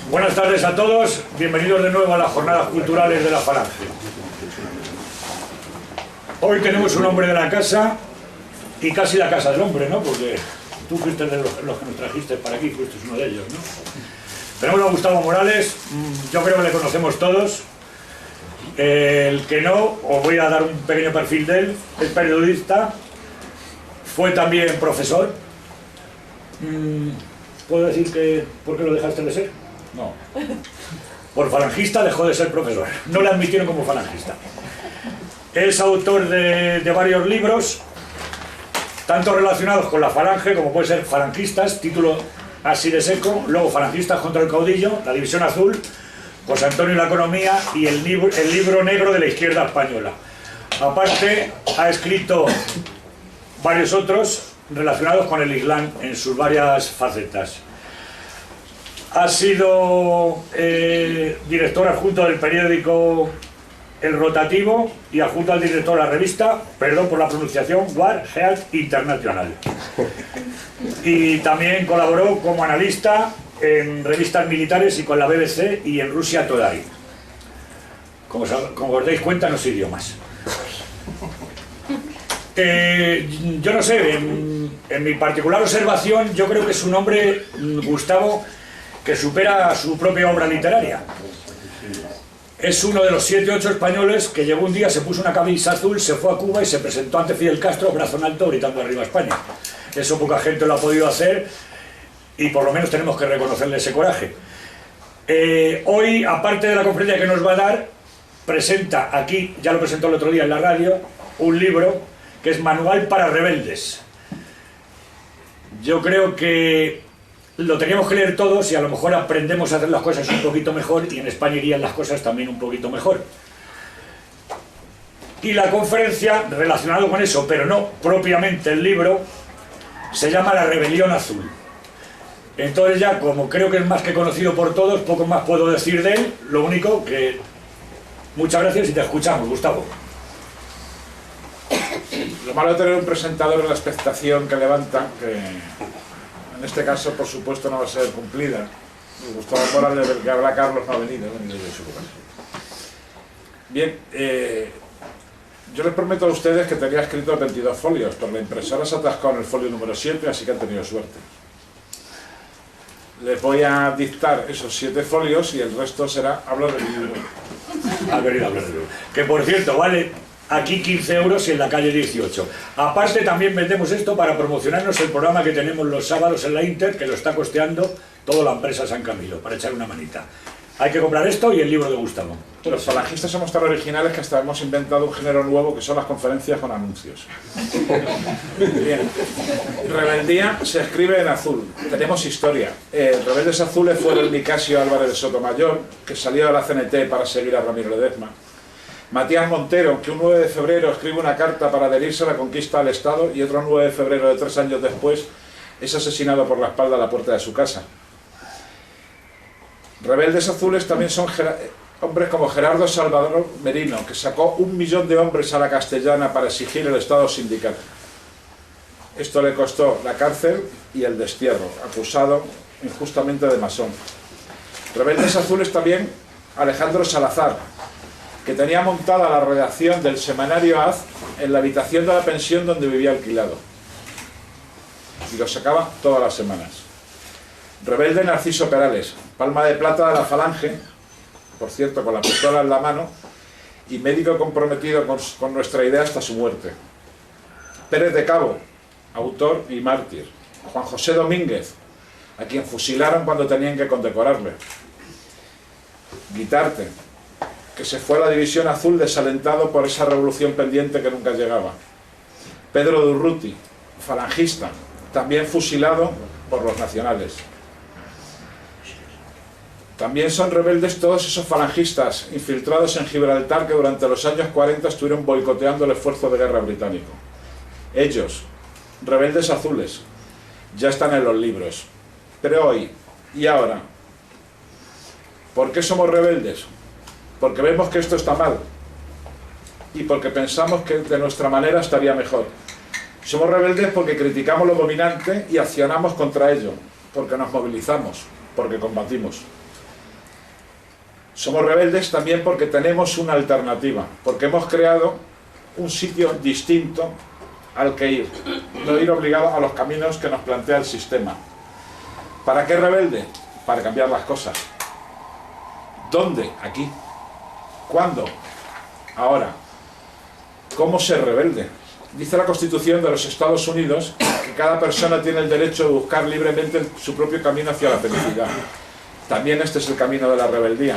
Buenas tardes a todos, bienvenidos de nuevo a las jornadas culturales de la Falange. Hoy tenemos un hombre de la casa y casi la casa del hombre, ¿no? Porque tú fuiste de los que nos trajiste para aquí, fuiste uno de ellos, ¿no? Tenemos a Gustavo Morales, yo creo que le conocemos todos. El que no, os voy a dar un pequeño perfil de él, es periodista, fue también profesor. ¿Puedo decir que por qué lo dejaste de ser? No. Por falangista dejó de ser profesor, no le admitieron como falangista. Es autor de varios libros, tanto relacionados con la falange como puede ser falangistas, título así de seco, luego falangistas contra el caudillo, la división azul, José Antonio y la economía y el libro negro de la izquierda española. Aparte ha escrito varios otros relacionados con el Islam en sus varias facetas. Ha sido director adjunto del periódico El Rotativo y adjunto al director de la revista, perdón por la pronunciación, War Health International. Y también colaboró como analista en revistas militares y con la BBC y en Rusia Today. Como os dais cuenta, no sé idiomas. Yo no sé, en mi particular observación, yo creo que es un hombre, Gustavo, que supera su propia obra literaria. Es uno de los 7 o 8 españoles que llegó un día, se puso una camisa azul, se fue a Cuba y se presentó ante Fidel Castro, brazo en alto, gritando arriba España. Eso poca gente lo ha podido hacer y por lo menos tenemos que reconocerle ese coraje. Hoy, aparte de la conferencia que nos va a dar, presenta aquí, ya lo presentó el otro día en la radio, un libro que es Manual para Rebeldes. Yo creo que lo teníamos que leer todos y a lo mejor aprendemos a hacer las cosas un poquito mejor y en España irían las cosas también un poquito mejor. Y la conferencia, relacionado con eso, pero no propiamente el libro, se llama La Rebelión Azul. Entonces ya, como creo que es más que conocido por todos, poco más puedo decir de él, lo único que... Muchas gracias y te escuchamos, Gustavo. Lo malo de tener un presentador es la expectación que levanta, que en este caso por supuesto no va a ser cumplida. Gustavo Morales, del que habla Carlos, no ha venido, de su lugar. Bien, yo les prometo a ustedes que tenía escrito 22 folios, pero la impresora se atascó en el folio número 7, así que han tenido suerte. Les voy a dictar esos 7 folios y el resto será hablar del libro. Ha venido a hablar del libro. Que por cierto, vale aquí 15 euros y en la calle 18. Aparte también vendemos esto para promocionarnos el programa que tenemos los sábados en la Inter, que lo está costeando toda la empresa San Camilo, para echar una manita. Hay que comprar esto y el libro de Gustavo. Los falangistas somos tan originales que hasta hemos inventado un género nuevo que son las conferencias con anuncios. Bien. Rebeldía se escribe en azul. Tenemos historia. Rebeldes Azules fue el Nicasio Álvarez de Sotomayor, que salió de la CNT para seguir a Ramiro Ledesma. Matías Montero, que un 9 de febrero escribe una carta para adherirse a la conquista del Estado y otro 9 de febrero de 3 años después es asesinado por la espalda a la puerta de su casa. Rebeldes Azules también son hombres como Gerardo Salvador Merino, que sacó 1 millón de hombres a la Castellana para exigir el Estado sindical. Esto le costó la cárcel y el destierro, acusado injustamente de masón. Rebeldes Azules también Alejandro Salazar, que tenía montada la redacción del semanario AZ en la habitación de la pensión donde vivía alquilado. Y lo sacaba todas las semanas. Rebelde Narciso Perales, palma de plata de la Falange, por cierto, con la pistola en la mano, y médico comprometido con nuestra idea hasta su muerte. Pérez de Cabo, autor y mártir. Juan José Domínguez, a quien fusilaron cuando tenían que condecorarle. Guitarte, que se fue a la división azul desalentado por esa revolución pendiente que nunca llegaba. Pedro Durruti, falangista, también fusilado por los nacionales. También son rebeldes todos esos falangistas infiltrados en Gibraltar que durante los años 40 estuvieron boicoteando el esfuerzo de guerra británico. Ellos, rebeldes azules, ya están en los libros. Pero hoy y ahora, ¿por qué somos rebeldes? Porque vemos que esto está mal y porque pensamos que de nuestra manera estaría mejor. Somos rebeldes porque criticamos lo dominante y accionamos contra ello, porque nos movilizamos, porque combatimos. Somos rebeldes también porque tenemos una alternativa, porque hemos creado un sitio distinto al que ir, no ir obligado a los caminos que nos plantea el sistema. ¿Para qué rebelde? Para cambiar las cosas. ¿Dónde? Aquí. ¿Cuándo? Ahora. ¿Cómo ser rebelde? Dice la Constitución de los Estados Unidos que cada persona tiene el derecho de buscar libremente su propio camino hacia la felicidad. También este es el camino de la rebeldía.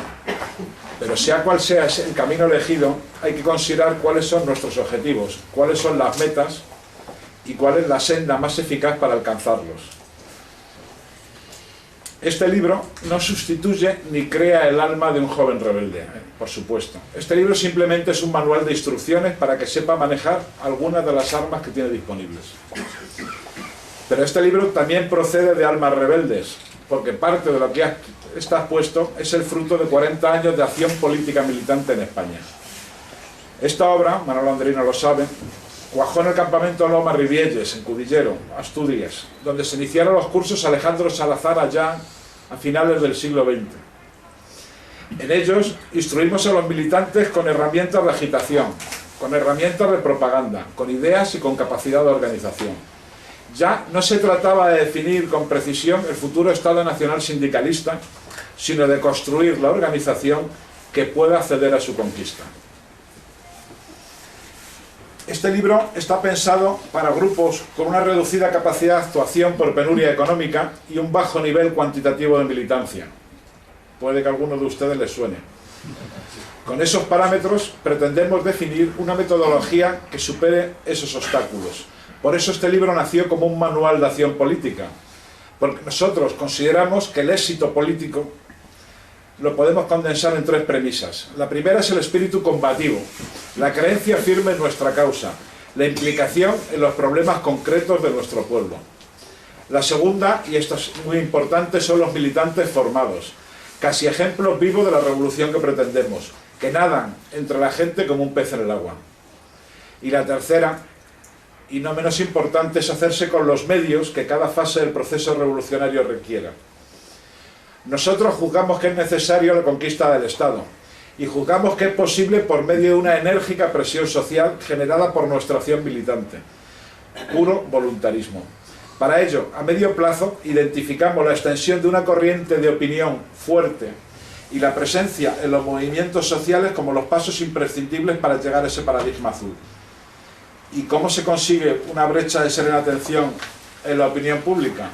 Pero sea cual sea el camino elegido, hay que considerar cuáles son nuestros objetivos, cuáles son las metas y cuál es la senda más eficaz para alcanzarlos. Este libro no sustituye ni crea el alma de un joven rebelde, por supuesto. Este libro simplemente es un manual de instrucciones para que sepa manejar algunas de las armas que tiene disponibles. Pero este libro también procede de almas rebeldes, porque parte de lo que está expuesto es el fruto de 40 años de acción política militante en España. Esta obra, Manolo Anderino lo sabe, cuajó en el campamento Loma Rivielles, en Cudillero, Asturias, donde se iniciaron los cursos Alejandro Salazar allá a finales del siglo XX. En ellos instruimos a los militantes con herramientas de agitación, con herramientas de propaganda, con ideas y con capacidad de organización. Ya no se trataba de definir con precisión el futuro Estado Nacional sindicalista, sino de construir la organización que pueda acceder a su conquista. Este libro está pensado para grupos con una reducida capacidad de actuación por penuria económica y un bajo nivel cuantitativo de militancia. Puede que a alguno de ustedes les suene. Con esos parámetros pretendemos definir una metodología que supere esos obstáculos. Por eso este libro nació como un manual de acción política, porque nosotros consideramos que el éxito político lo podemos condensar en 3 premisas. La primera es el espíritu combativo, la creencia firme en nuestra causa, la implicación en los problemas concretos de nuestro pueblo. La segunda, y esto es muy importante, son los militantes formados, casi ejemplos vivos de la revolución que pretendemos, que nadan entre la gente como un pez en el agua. Y la tercera, y no menos importante, es hacerse con los medios que cada fase del proceso revolucionario requiera. Nosotros juzgamos que es necesario la conquista del Estado y juzgamos que es posible por medio de una enérgica presión social generada por nuestra acción militante. Puro voluntarismo. Para ello, a medio plazo, identificamos la extensión de una corriente de opinión fuerte y la presencia en los movimientos sociales como los pasos imprescindibles para llegar a ese paradigma azul. ¿Y cómo se consigue una brecha de serena atención en la opinión pública?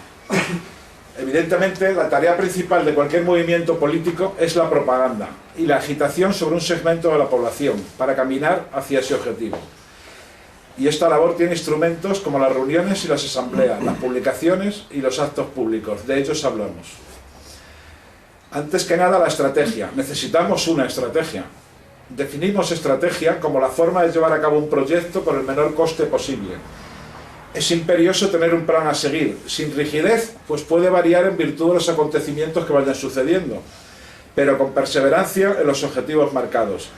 Evidentemente, la tarea principal de cualquier movimiento político es la propaganda y la agitación sobre un segmento de la población para caminar hacia ese objetivo. Y esta labor tiene instrumentos como las reuniones y las asambleas, las publicaciones y los actos públicos. De ellos hablamos. Antes que nada, la estrategia. Necesitamos una estrategia. Definimos estrategia como la forma de llevar a cabo un proyecto con el menor coste posible. Es imperioso tener un plan a seguir. Sin rigidez, pues puede variar en virtud de los acontecimientos que vayan sucediendo, pero con perseverancia en los objetivos marcados.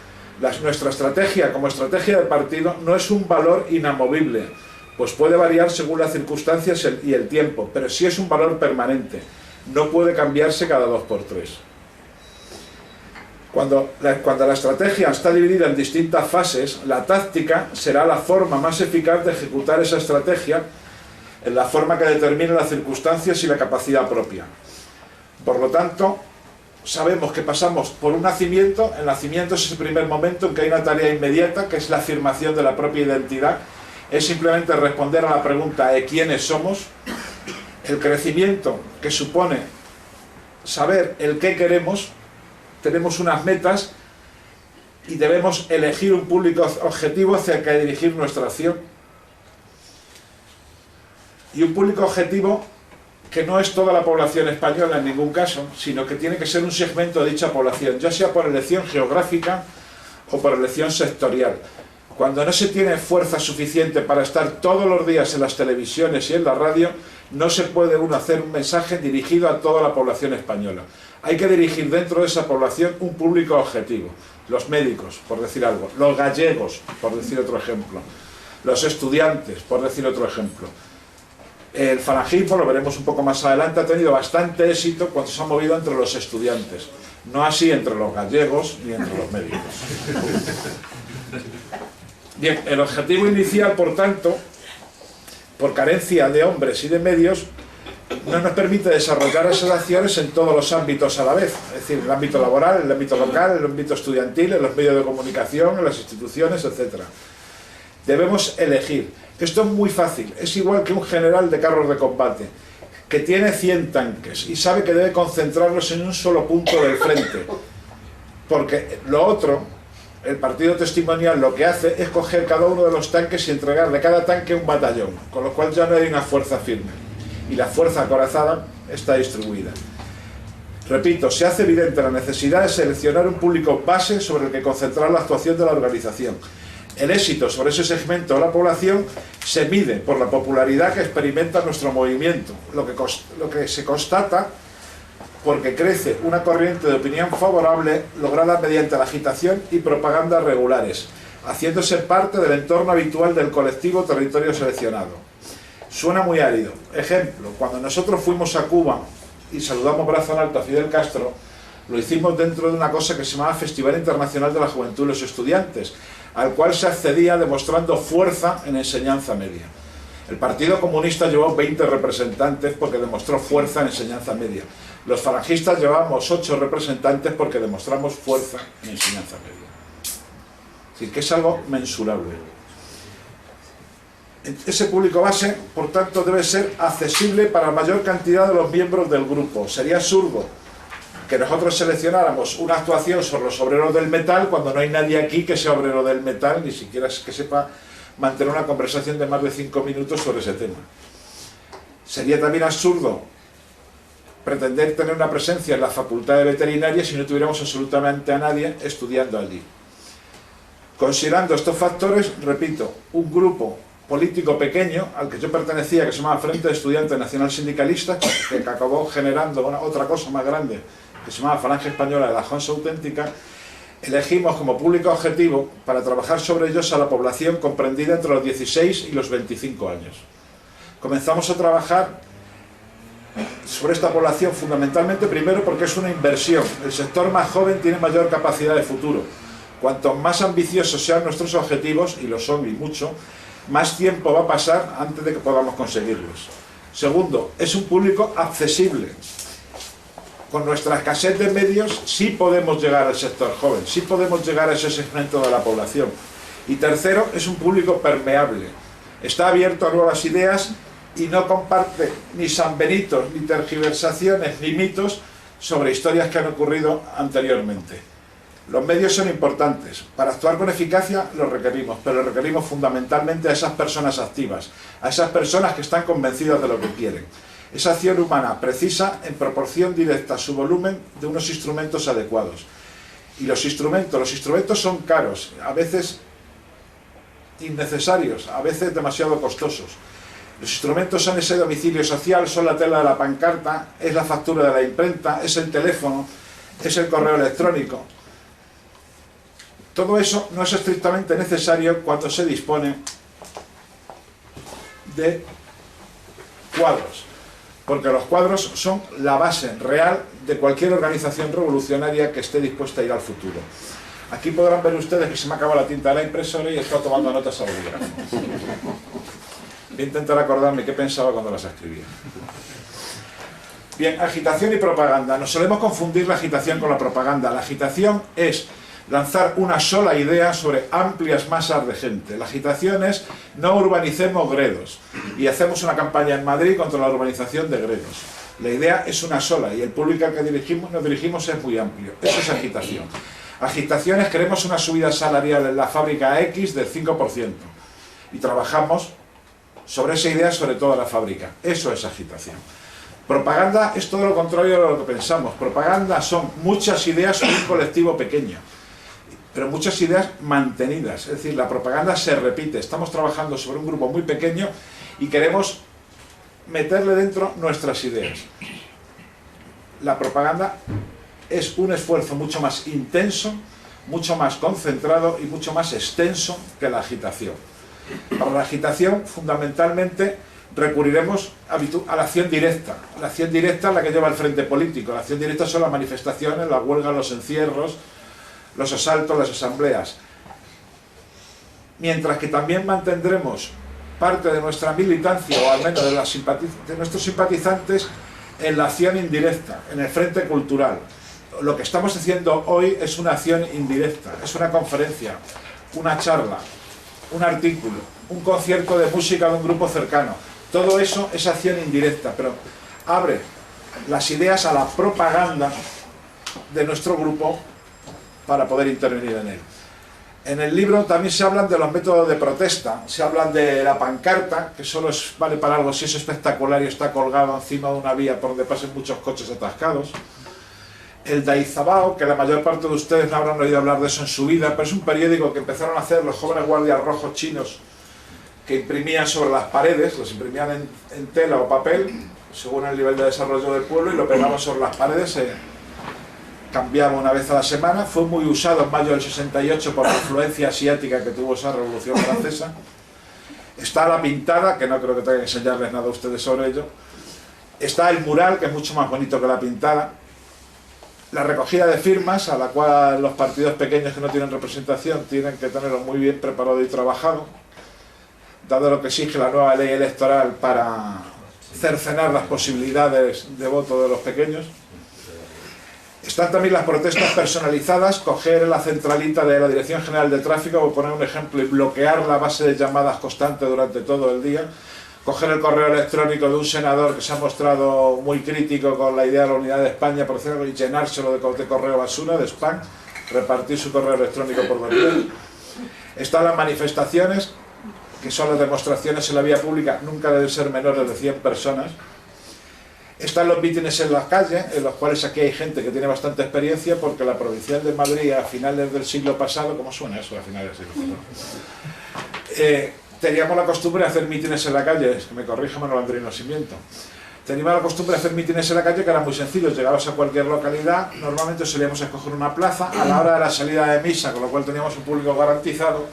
Nuestra estrategia, como estrategia de partido, no es un valor inamovible, pues puede variar según las circunstancias y el tiempo, pero sí es un valor permanente. No puede cambiarse cada 2 por 3. Cuando la estrategia está dividida en distintas fases, la táctica será la forma más eficaz de ejecutar esa estrategia en la forma que determine las circunstancias y la capacidad propia. Por lo tanto, sabemos que pasamos por un nacimiento. El nacimiento es el primer momento en que hay una tarea inmediata, que es la afirmación de la propia identidad. Es simplemente responder a la pregunta de quiénes somos. El crecimiento, que supone saber el qué queremos. Tenemos unas metas y debemos elegir un público objetivo hacia el que dirigir nuestra acción. Y un público objetivo que no es toda la población española en ningún caso, sino que tiene que ser un segmento de dicha población, ya sea por elección geográfica o por elección sectorial. Cuando no se tiene fuerza suficiente para estar todos los días en las televisiones y en la radio, no se puede uno hacer un mensaje dirigido a toda la población española. Hay que dirigir dentro de esa población un público objetivo. Los médicos, por decir algo, los gallegos, por decir otro ejemplo, los estudiantes, por decir otro ejemplo. El falangismo, lo veremos un poco más adelante, ha tenido bastante éxito cuando se ha movido entre los estudiantes, no así entre los gallegos ni entre los médicos. Bien, el objetivo inicial, por tanto, por carencia de hombres y de medios, no nos permite desarrollar esas acciones en todos los ámbitos a la vez, es decir, el ámbito laboral, el ámbito local, el ámbito estudiantil, en los medios de comunicación, en las instituciones, etc. Debemos elegir. Esto es muy fácil, es igual que un general de carros de combate, que tiene 100 tanques y sabe que debe concentrarlos en un solo punto del frente, porque lo otro, el partido testimonial, lo que hace es coger cada uno de los tanques y entregarle cada tanque un batallón, con lo cual ya no hay una fuerza firme, y la fuerza acorazada está distribuida. Repito, se hace evidente la necesidad de seleccionar un público base sobre el que concentrar la actuación de la organización. El éxito sobre ese segmento de la población se mide por la popularidad que experimenta nuestro movimiento, lo que se constata porque crece una corriente de opinión favorable lograda mediante la agitación y propaganda regulares, haciéndose parte del entorno habitual del colectivo territorio seleccionado. Suena muy árido. Ejemplo, cuando nosotros fuimos a Cuba y saludamos brazo en alto a Fidel Castro, lo hicimos dentro de una cosa que se llamaba Festival Internacional de la Juventud y los Estudiantes, al cual se accedía demostrando fuerza en enseñanza media. El Partido Comunista llevó 20 representantes porque demostró fuerza en enseñanza media. Los falangistas llevábamos 8 representantes porque demostramos fuerza en enseñanza media. Es decir, que es algo mensurable. Ese público base, por tanto, debe ser accesible para la mayor cantidad de los miembros del grupo. Sería absurdo que nosotros seleccionáramos una actuación sobre los obreros del metal cuando no hay nadie aquí que sea obrero del metal, ni siquiera que sepa mantener una conversación de más de 5 minutos sobre ese tema. Sería también absurdo pretender tener una presencia en la facultad de veterinaria si no tuviéramos absolutamente a nadie estudiando allí. Considerando estos factores, repito, un grupo político pequeño al que yo pertenecía, que se llamaba Frente de Estudiantes Nacional Sindicalista, que acabó generando otra cosa más grande que se llamaba Falange Española de la Jons Auténtica, elegimos como público objetivo para trabajar sobre ellos a la población comprendida entre los 16 y los 25 años. Comenzamos a trabajar sobre esta población fundamentalmente primero porque es una inversión. El sector más joven tiene mayor capacidad de futuro. Cuanto más ambiciosos sean nuestros objetivos, y lo son y mucho, más tiempo va a pasar antes de que podamos conseguirlos. Segundo, es un público accesible. Con nuestra escasez de medios sí podemos llegar al sector joven, sí podemos llegar a ese segmento de la población. Y tercero, es un público permeable. Está abierto a nuevas ideas y no comparte ni sanbenitos, ni tergiversaciones, ni mitos sobre historias que han ocurrido anteriormente. Los medios son importantes. Para actuar con eficacia los requerimos, pero los requerimos fundamentalmente a esas personas activas, a esas personas que están convencidas de lo que quieren. Esa acción humana precisa en proporción directa a su volumen de unos instrumentos adecuados. Y los instrumentos son caros, a veces innecesarios, a veces demasiado costosos. Los instrumentos son ese domicilio social, son la tela de la pancarta, es la factura de la imprenta, es el teléfono, es el correo electrónico. Todo eso no es estrictamente necesario cuando se dispone de cuadros, porque los cuadros son la base real de cualquier organización revolucionaria que esté dispuesta a ir al futuro. Aquí podrán ver ustedes que se me acaba la tinta de la impresora y estoy tomando notas a bolígrafo. Voy a intentar acordarme qué pensaba cuando las escribía. Bien, agitación y propaganda. Nos solemos confundir la agitación con la propaganda. La agitación es lanzar una sola idea sobre amplias masas de gente. La agitación es no urbanicemos Gredos. Y hacemos una campaña en Madrid contra la urbanización de Gredos. La idea es una sola y el público al que nos dirigimos es muy amplio. Eso es agitación. Agitación es queremos una subida salarial en la fábrica X del 5%. Y trabajamos sobre esa idea sobre toda la fábrica. Eso es agitación. Propaganda es todo lo contrario de lo que pensamos. Propaganda son muchas ideas sobre un colectivo pequeño, pero muchas ideas mantenidas. Es decir, la propaganda se repite. Estamos trabajando sobre un grupo muy pequeño y queremos meterle dentro nuestras ideas. La propaganda es un esfuerzo mucho más intenso, mucho más concentrado y mucho más extenso que la agitación. Para la agitación, fundamentalmente, recurriremos a la acción directa. La acción directa es la que lleva el frente político. La acción directa son las manifestaciones, las huelgas, los encierros, los asaltos, las asambleas. Mientras que también mantendremos parte de nuestra militancia, o al menos de nuestros simpatizantes, en la acción indirecta, en el frente cultural. Lo que estamos haciendo hoy es una acción indirecta, es una conferencia, una charla, un artículo, un concierto de música de un grupo cercano. Todo eso es acción indirecta, pero abre las ideas a la propaganda de nuestro grupo para poder intervenir en él. En el libro también se hablan de los métodos de protesta, se hablan de la pancarta, que solo vale para algo si es espectacular y está colgado encima de una vía por donde pasen muchos coches atascados. El Daizabao, que la mayor parte de ustedes no habrán oído hablar de eso en su vida, pero es un periódico que empezaron a hacer los jóvenes guardias rojos chinos, que imprimían sobre las paredes, los imprimían en tela o papel, según el nivel de desarrollo del pueblo, y lo pegaban sobre las paredes, cambiaba una vez a la semana. Fue muy usado en mayo del 68 por la influencia asiática que tuvo esa revolución francesa. Está la pintada, que no creo que tenga que enseñarles nada a ustedes sobre ello. Está el mural, que es mucho más bonito que la pintada. La recogida de firmas, a la cual los partidos pequeños que no tienen representación tienen que tenerlo muy bien preparado y trabajado, dado lo que exige la nueva ley electoral para cercenar las posibilidades de voto de los pequeños. Están también las protestas personalizadas, coger la centralita de la Dirección General de Tráfico, por poner un ejemplo, y bloquear la base de llamadas constante durante todo el día. Coger el correo electrónico de un senador que se ha mostrado muy crítico con la idea de la unidad de España, por ejemplo, y llenárselo de correo basura, de spam, repartir su correo electrónico por doquier. Están las manifestaciones, que son las demostraciones en la vía pública, nunca deben ser menores de 100 personas. Están los mítines en las calles, en los cuales aquí hay gente que tiene bastante experiencia, porque la Provincial de Madrid a finales del siglo pasado, ¿cómo suena eso a finales del siglo pasado? Teníamos la costumbre de hacer mítines en la calle, que me corrija Manuel Andrino si miento. Teníamos la costumbre de hacer mítines en la calle que eran muy sencillos, llegabas a cualquier localidad, normalmente solíamos escoger una plaza a la hora de la salida de misa, con lo cual teníamos un público garantizado,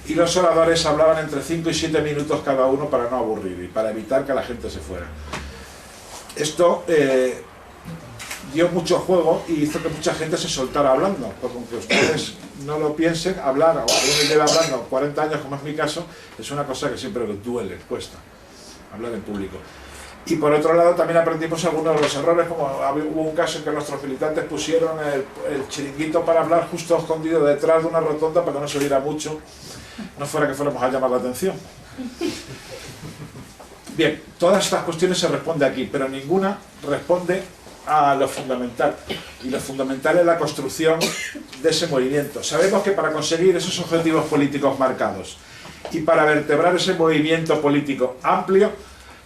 y los oradores hablaban entre 5 y 7 minutos cada uno para no aburrir y para evitar que la gente se fuera. Esto dio mucho juego y hizo que mucha gente se soltara hablando, porque aunque ustedes no lo piensen, hablar, o alguien lleva hablando 40 años, como es mi caso, es una cosa que siempre duele, cuesta hablar en público. Y por otro lado también aprendimos algunos de los errores, como hubo un caso en que nuestros militantes pusieron el chiringuito para hablar justo escondido detrás de una rotonda para que no se oyera mucho, no fuera que fuéramos a llamar la atención. Bien, todas estas cuestiones se responde aquí, pero ninguna responde a lo fundamental. Y lo fundamental es la construcción de ese movimiento. Sabemos que para conseguir esos objetivos políticos marcados y para vertebrar ese movimiento político amplio,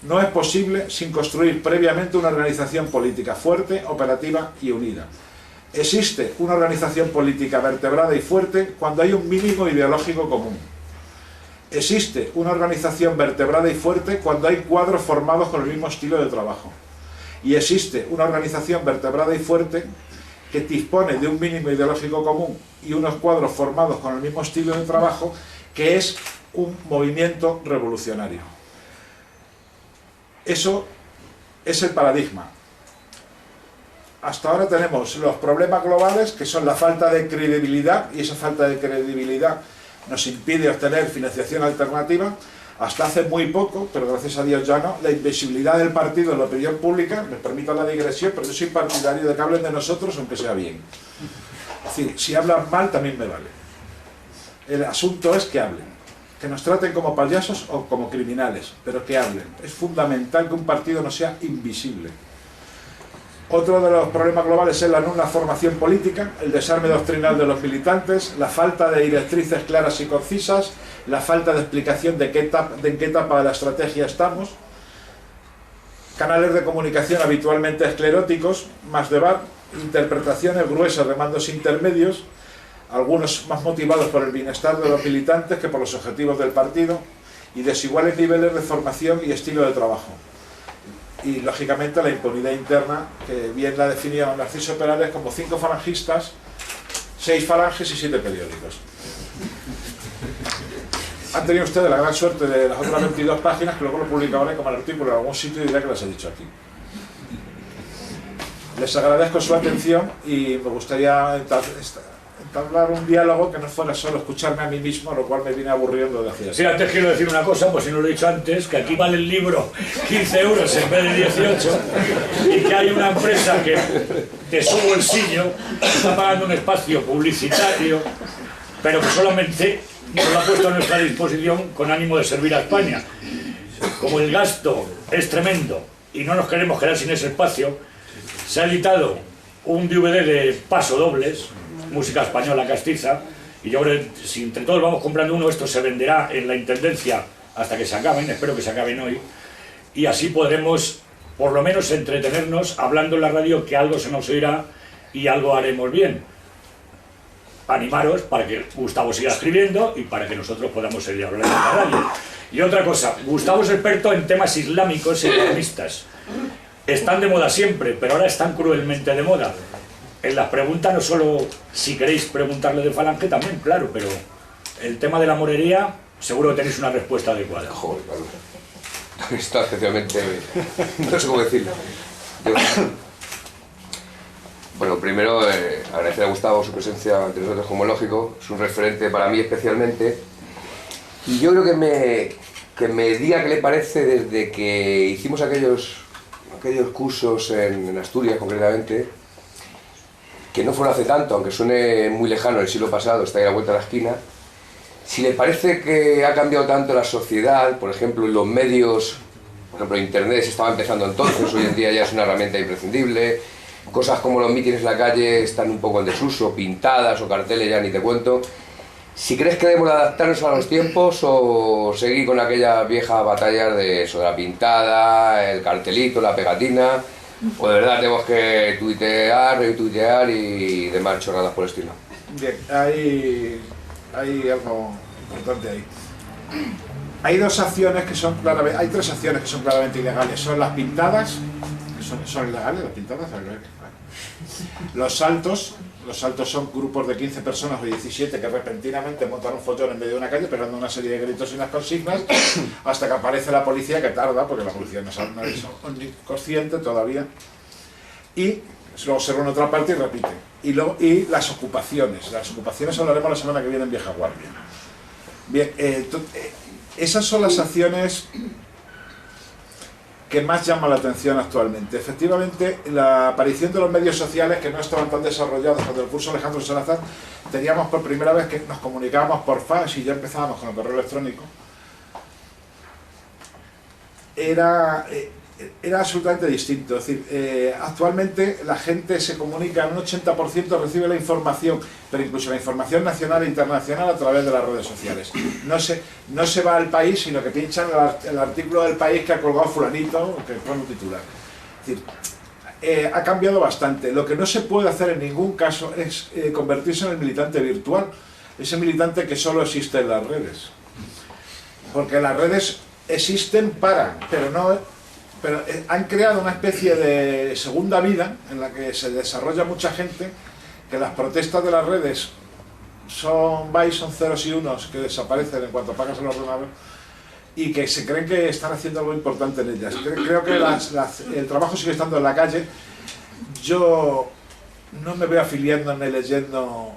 no es posible sin construir previamente una organización política fuerte, operativa y unida. Existe una organización política vertebrada y fuerte cuando hay un mínimo ideológico común. Existe una organización vertebrada y fuerte cuando hay cuadros formados con el mismo estilo de trabajo. Y existe una organización vertebrada y fuerte que dispone de un mínimo ideológico común y unos cuadros formados con el mismo estilo de trabajo, que es un movimiento revolucionario. Eso es el paradigma. Hasta ahora tenemos los problemas globales, que son la falta de credibilidad, y esa falta de credibilidad nos impide obtener financiación alternativa. Hasta hace muy poco, pero gracias a Dios ya no, la invisibilidad del partido en la opinión pública, me permito la digresión, pero yo soy partidario de que hablen de nosotros aunque sea bien. Es decir, si hablan mal también me vale. El asunto es que hablen, que nos traten como payasos o como criminales, pero que hablen. Es fundamental que un partido no sea invisible. Otro de los problemas globales es la nula formación política, el desarme doctrinal de los militantes, la falta de directrices claras y concisas, la falta de explicación de en qué etapa de la estrategia estamos, canales de comunicación habitualmente escleróticos, más debate, interpretaciones gruesas de mandos intermedios, algunos más motivados por el bienestar de los militantes que por los objetivos del partido, y desiguales niveles de formación y estilo de trabajo. Y, lógicamente, la impunidad interna, que bien la definió Narciso Perales como 5 falangistas, 6 falanges y 7 periódicos. Han tenido ustedes la gran suerte de las otras 22 páginas que luego lo publicaré como el artículo en algún sitio y diré que las he dicho aquí. Les agradezco su atención y me gustaría entablar un diálogo que no fuera solo escucharme a mí mismo, lo cual me viene aburriendo de hacer. Sí, antes quiero decir una cosa, pues si no lo he dicho antes, que aquí vale el libro 15 euros en vez de 18 y que hay una empresa que de su bolsillo está pagando un espacio publicitario, pero que solamente nos lo ha puesto a nuestra disposición con ánimo de servir a España. Como el gasto es tremendo y no nos queremos quedar sin ese espacio, se ha editado un DVD de pasodobles, música española castiza, y yo creo que si entre todos vamos comprando uno, esto se venderá en la Intendencia hasta que se acaben, espero que se acaben hoy, y así podremos por lo menos entretenernos hablando en la radio, que algo se nos oirá y algo haremos bien. Animaros para que Gustavo siga escribiendo y para que nosotros podamos seguir hablando en la radio. Y otra cosa, Gustavo es experto en temas islámicos e islamistas. Están de moda siempre, pero ahora están cruelmente de moda. En las preguntas, no solo si queréis preguntarle de Falange, también, claro, pero el tema de la morería, seguro que tenéis una respuesta adecuada. Joder, claro. Está especialmente... no sé cómo decirlo. Bueno, primero agradecer a Gustavo su presencia entre nosotros como lógico, es un referente para mí especialmente. Y yo creo que me diga qué le parece desde que hicimos aquellos cursos en Asturias concretamente, que no fueron hace tanto, aunque suene muy lejano, el siglo pasado, está ahí a la vuelta de la esquina. Si le parece que ha cambiado tanto la sociedad, por ejemplo, en los medios, por ejemplo, Internet se estaba empezando entonces, hoy en día ya es una herramienta imprescindible, cosas como los mítines en la calle están un poco en desuso, pintadas o carteles ya ni te cuento. Si crees que debemos adaptarnos a los tiempos o seguir con aquellas viejas batallas de eso, de la pintada, el cartelito, la pegatina, o de verdad tenemos que tuitear, retuitear y demás chorradas por el estilo. Bien, hay algo importante ahí. Hay tres acciones que son claramente ilegales. Son las pintadas, que son ilegales, las pintadas. Los saltos son grupos de 15 personas o 17 que repentinamente montan un follón en medio de una calle pegando una serie de gritos y unas consignas hasta que aparece la policía, que tarda, porque la policía no es consciente todavía, y luego se reúne otra parte y repite. Y las ocupaciones hablaremos la semana que viene en Vieja Guardia. Bien, esas son las acciones que más llama la atención actualmente. Efectivamente, la aparición de los medios sociales, que no estaban tan desarrollados cuando el curso Alejandro Salazar, teníamos por primera vez que nos comunicábamos por fax y ya empezábamos con el correo electrónico, era absolutamente distinto. Es decir, actualmente la gente se comunica, en un 80% recibe la información, pero incluso la información nacional e internacional a través de las redes sociales. No se va al país, sino que pinchan el artículo del país que ha colgado fulanito, que pone un titular. Es decir, ha cambiado bastante. Lo que no se puede hacer en ningún caso es convertirse en el militante virtual, ese militante que solo existe en las redes. Porque las redes existen pero han creado una especie de segunda vida en la que se desarrolla mucha gente, que las protestas de las redes son ceros y unos que desaparecen en cuanto apagas el ordenador y que se creen que están haciendo algo importante en ellas. Creo que el trabajo sigue estando en la calle. Yo no me veo afiliando ni leyendo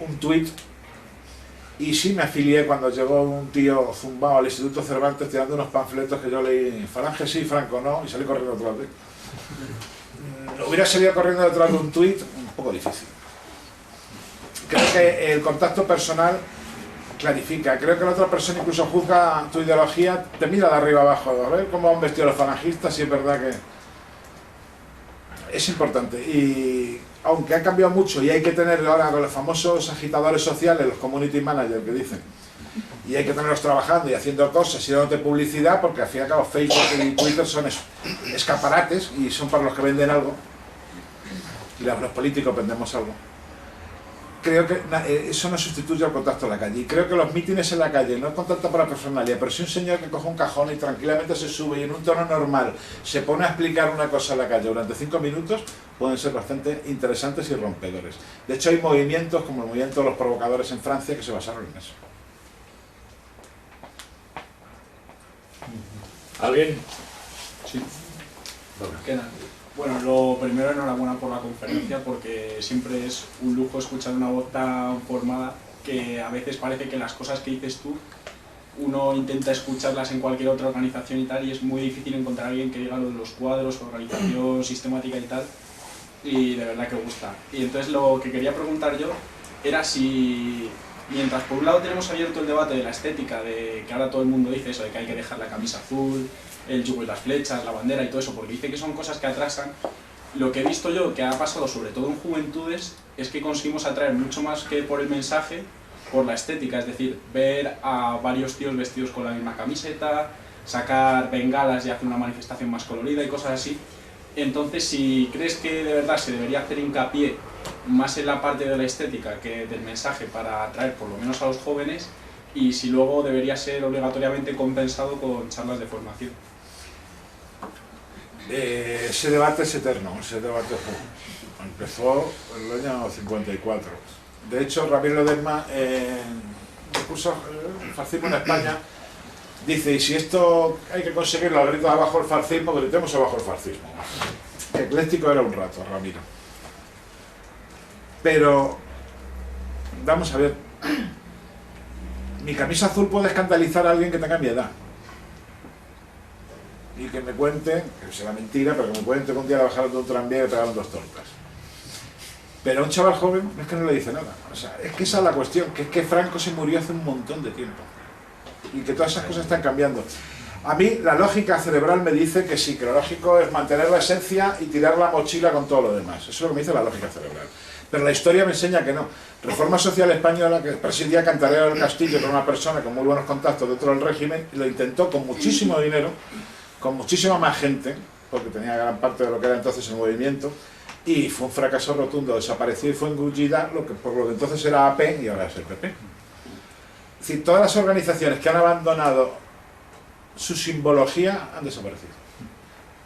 un tuit. Y sí me afilié cuando llegó un tío zumbado al Instituto Cervantes tirando unos panfletos que yo leí, Falange sí, Franco no, y salí corriendo detrás de él. Hubiera salido corriendo detrás de un tuit, un poco difícil. Creo que el contacto personal clarifica. Creo que la otra persona incluso juzga tu ideología, te mira de arriba abajo, a ver cómo han vestido los falangistas, y es verdad que es importante. Y aunque ha cambiado mucho y hay que tener ahora con los famosos agitadores sociales, los community managers que dicen, y hay que tenerlos trabajando y haciendo cosas y dándote publicidad, porque al fin y al cabo Facebook y Twitter son escaparates y son para los que venden algo, y los políticos vendemos algo. Creo que eso no sustituye al contacto en la calle, y creo que los mítines en la calle no es contacto para la personalidad, pero si un señor que coge un cajón y tranquilamente se sube y en un tono normal se pone a explicar una cosa en la calle durante 5 minutos, pueden ser bastante interesantes y rompedores. De hecho hay movimientos como el movimiento de los provocadores en Francia que se basaron en eso. ¿Alguien? Sí. ¿Qué tal? Bueno, lo primero, enhorabuena por la conferencia, porque siempre es un lujo escuchar una voz tan formada que a veces parece que las cosas que dices tú uno intenta escucharlas en cualquier otra organización y tal, y es muy difícil encontrar a alguien que diga lo de los cuadros, organización, sistemática y tal, y de verdad que gusta. Y entonces lo que quería preguntar yo era si, mientras por un lado tenemos abierto el debate de la estética, de que ahora todo el mundo dice eso, de que hay que dejar la camisa azul, el yugo y las flechas, la bandera y todo eso, porque dice que son cosas que atrasan, lo que he visto yo que ha pasado sobre todo en juventudes es que conseguimos atraer mucho más que por el mensaje, por la estética, es decir, ver a varios tíos vestidos con la misma camiseta, sacar bengalas y hacer una manifestación más colorida y cosas así. Entonces, si crees que de verdad se debería hacer hincapié más en la parte de la estética que del mensaje para atraer por lo menos a los jóvenes, y si luego debería ser obligatoriamente compensado con charlas de formación. Ese debate es eterno, ese debate empezó en el año 54. De hecho, Ramiro Ledesma, en discurso fascismo en España, dice, y si esto hay que conseguirlo, gritos abajo el fascismo, gritemos abajo el fascismo. Ecléctico era un rato, Ramiro. Pero, vamos a ver, mi camisa azul puede escandalizar a alguien que tenga mi edad. Y que me cuente, que será mentira, pero que me cuente que un día le bajaron de un tranvía y le pegaron 2 tortas. Pero a un chaval joven es que no le dice nada. O sea, es que esa es la cuestión, que es que Franco se murió hace un montón de tiempo. Y que todas esas cosas están cambiando. A mí la lógica cerebral me dice que sí, que lo lógico es mantener la esencia y tirar la mochila con todo lo demás. Eso es lo que me dice la lógica cerebral. Pero la historia me enseña que no. Reforma Social Española, que presidía Cantarero del Castillo, con una persona con muy buenos contactos dentro del régimen, y lo intentó con muchísimo dinero, con muchísima más gente, porque tenía gran parte de lo que era entonces el movimiento, y fue un fracaso rotundo, desapareció y fue engullida por lo que entonces era AP y ahora es el PP. Es decir, todas las organizaciones que han abandonado su simbología han desaparecido,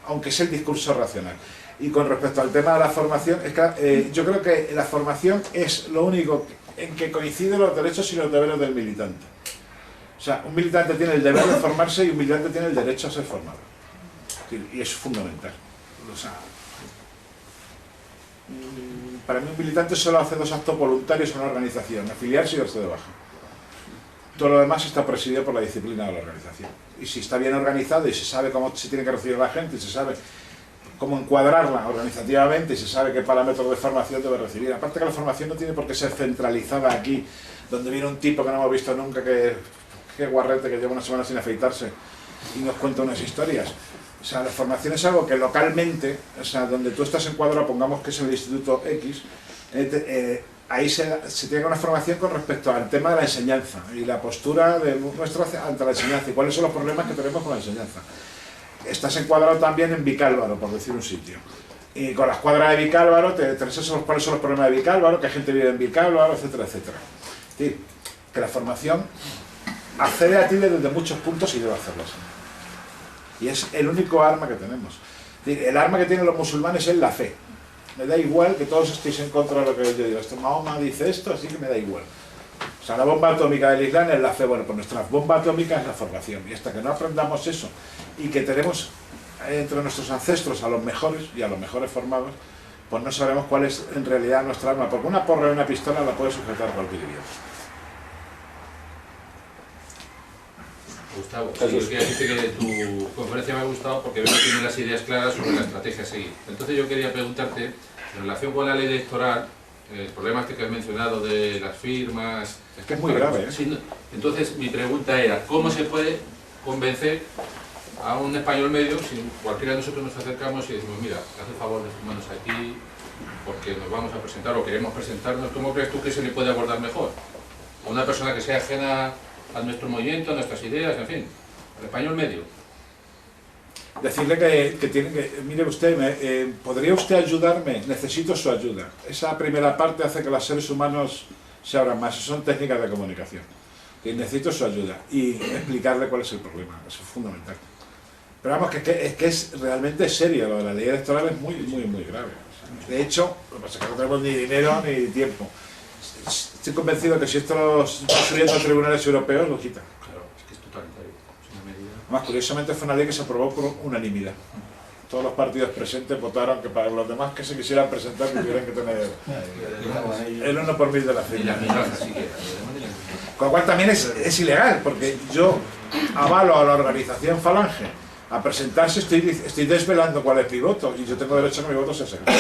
aunque es el discurso racional. Y con respecto al tema de la formación, es que, yo creo que la formación es lo único en que coinciden los derechos y los deberes del militante. O sea, un militante tiene el deber de formarse y un militante tiene el derecho a ser formado. Y es fundamental. O sea, para mí un militante solo hace 2 actos voluntarios en una organización, afiliarse y darse de baja. Todo lo demás está presidido por la disciplina de la organización. Y si está bien organizado y se sabe cómo se tiene que recibir a la gente, y se sabe cómo encuadrarla organizativamente y se sabe qué parámetros de formación debe recibir. Aparte que la formación no tiene por qué ser centralizada aquí, donde viene un tipo que no hemos visto nunca, que guarrete, que lleva una semana sin afeitarse y nos cuenta unas historias. O sea, la formación es algo que localmente, o sea, donde tú estás encuadrado, pongamos que es el Instituto X, ahí se tiene una formación con respecto al tema de la enseñanza y la postura de nuestra ante la enseñanza y cuáles son los problemas que tenemos con la enseñanza. Estás encuadrado también en Vicálvaro, por decir un sitio. Y con las cuadras de Vicálvaro te interesan cuáles son los problemas de Vicálvaro, qué gente vive en Vicálvaro, etcétera, etcétera. Es decir, que la formación accede a ti desde muchos puntos y debe hacerlo así. Y es el único arma que tenemos. Es decir, el arma que tienen los musulmanes es la fe. Me da igual que todos estéis en contra de lo que yo digo. Mahoma dice esto, así que me da igual. O sea, la bomba atómica del Islam es la fe. Bueno, pues nuestra bomba atómica es la formación. Y hasta que no aprendamos eso y que tenemos entre nuestros ancestros a los mejores y a los mejores formados, pues no sabremos cuál es en realidad nuestra arma. Porque una porra y una pistola la puede sujetar cualquier idioma. Gustavo, sí, yo quería decirte que tu conferencia me ha gustado porque veo que tiene las ideas claras sobre la estrategia a seguir. Entonces yo quería preguntarte, en relación con la ley electoral, el problema este que has mencionado de las firmas... Es que es muy grave, ¿eh? Sí, entonces mi pregunta era, ¿cómo se puede convencer a un español medio si cualquiera de nosotros nos acercamos y decimos, mira, haz el favor de firmarnos aquí porque nos vamos a presentar o queremos presentarnos? ¿Cómo crees tú que se le puede abordar mejor? A una persona que sea ajena a nuestro movimiento, a nuestras ideas, en fin, al español medio. Decirle que tiene que, mire usted, ¿podría usted ayudarme? Necesito su ayuda. Esa primera parte hace que los seres humanos se abran más. Son técnicas de comunicación. Que necesito su ayuda y explicarle cuál es el problema. Eso es fundamental. Pero vamos, que es realmente serio. Lo de la ley electoral es muy, muy, muy grave. De hecho, lo que pasa es que no tenemos ni dinero ni tiempo. Estoy convencido que si esto lo está subiendo a tribunales europeos, lo quitan. Claro, es que es totalitario. Es una medida... Además, curiosamente fue una ley que se aprobó por unanimidad. Todos los partidos presentes votaron que para los demás que se quisieran presentar tuvieran que tener el 1 por 1000 de la firma. Con lo cual también es ilegal, porque yo avalo a la organización Falange a presentarse, estoy desvelando cuál es mi voto, y yo tengo derecho a que mi voto sea secreto.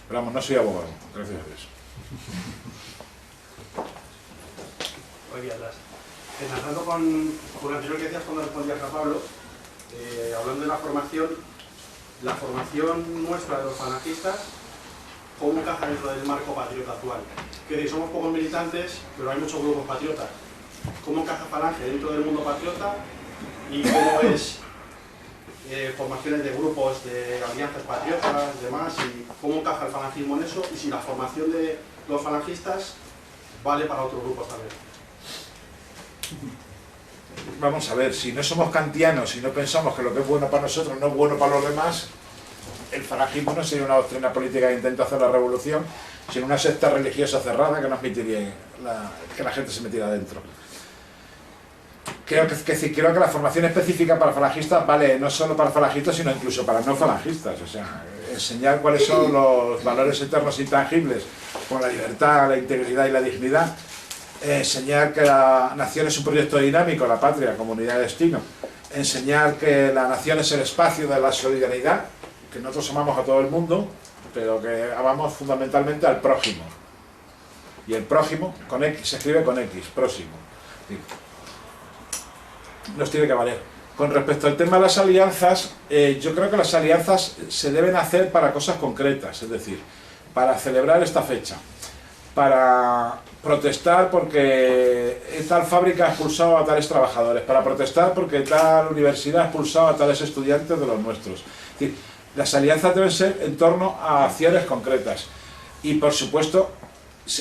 Pero vamos, no soy abogado, gracias a Dios. Oye, enlazando con lo anterior que decías cuando respondías a Pablo, hablando de la formación nuestra de los falangistas, ¿cómo encaja dentro del marco patriota actual? Que somos pocos militantes, pero hay muchos grupos patriotas. ¿Cómo encaja Falange dentro del mundo patriota? ¿Y cómo es formaciones de grupos, de alianzas patriotas, demás? ¿Y cómo encaja el falangismo en eso? Y si la formación de los falangistas vale para otros grupos también. Vamos a ver, si no somos kantianos y no pensamos que lo que es bueno para nosotros no es bueno para los demás, el falangismo no sería una doctrina política que intenta hacer la revolución, sino una secta religiosa cerrada que no admitiría que la gente se metiera dentro. Creo que la formación específica para falangistas vale no solo para falangistas, sino incluso para no falangistas. O sea, enseñar cuáles son los valores eternos intangibles, como la libertad, la integridad y la dignidad. Enseñar que la nación es un proyecto dinámico, la patria, comunidad de destino. Enseñar que la nación es el espacio de la solidaridad, que nosotros amamos a todo el mundo, pero que amamos fundamentalmente al prójimo. Y el prójimo, con X, se escribe con X, próximo. Nos tiene que valer. Con respecto al tema de las alianzas, yo creo que las alianzas se deben hacer para cosas concretas, es decir, para celebrar esta fecha, para protestar porque tal fábrica ha expulsado a tales trabajadores, para protestar porque tal universidad ha expulsado a tales estudiantes de los nuestros. Es decir, las alianzas deben ser en torno a acciones concretas. Y por supuesto,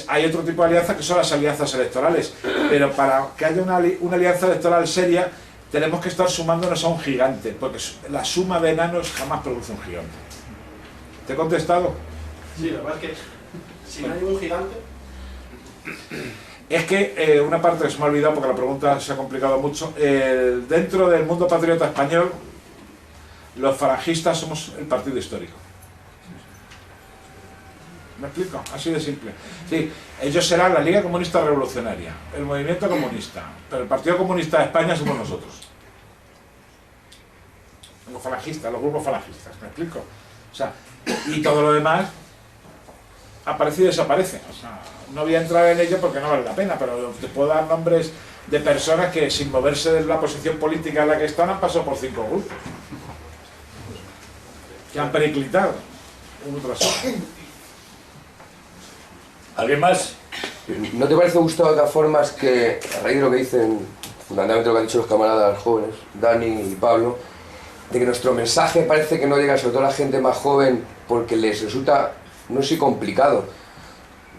hay otro tipo de alianzas que son las alianzas electorales, pero para que haya una alianza electoral seria, tenemos que estar sumándonos a un gigante, porque la suma de enanos jamás produce un gigante. ¿Te he contestado? Sí, la verdad es que si no hay un gigante... Es que una parte que se me ha olvidado porque la pregunta se ha complicado mucho. Dentro del mundo patriota español, los falangistas somos el partido histórico. ¿Me explico? Así de simple. Sí, ellos serán la Liga Comunista Revolucionaria, el Movimiento Comunista, pero el Partido Comunista de España somos nosotros. Los falangistas, los grupos falangistas, ¿me explico? O sea, y todo lo demás aparece y desaparece. O sea, no voy a entrar en ello porque no vale la pena, pero te puedo dar nombres de personas que sin moverse de la posición política en la que están han pasado por 5 grupos. Que han periclitado uno tras otro. ¿Alguien más? ¿No te parece, Gustavo, de todas formas que, a raíz de lo que dicen, fundamentalmente lo que han dicho los camaradas jóvenes, Dani y Pablo, de que nuestro mensaje parece que no llega sobre todo a la gente más joven porque les resulta, no sé, complicado,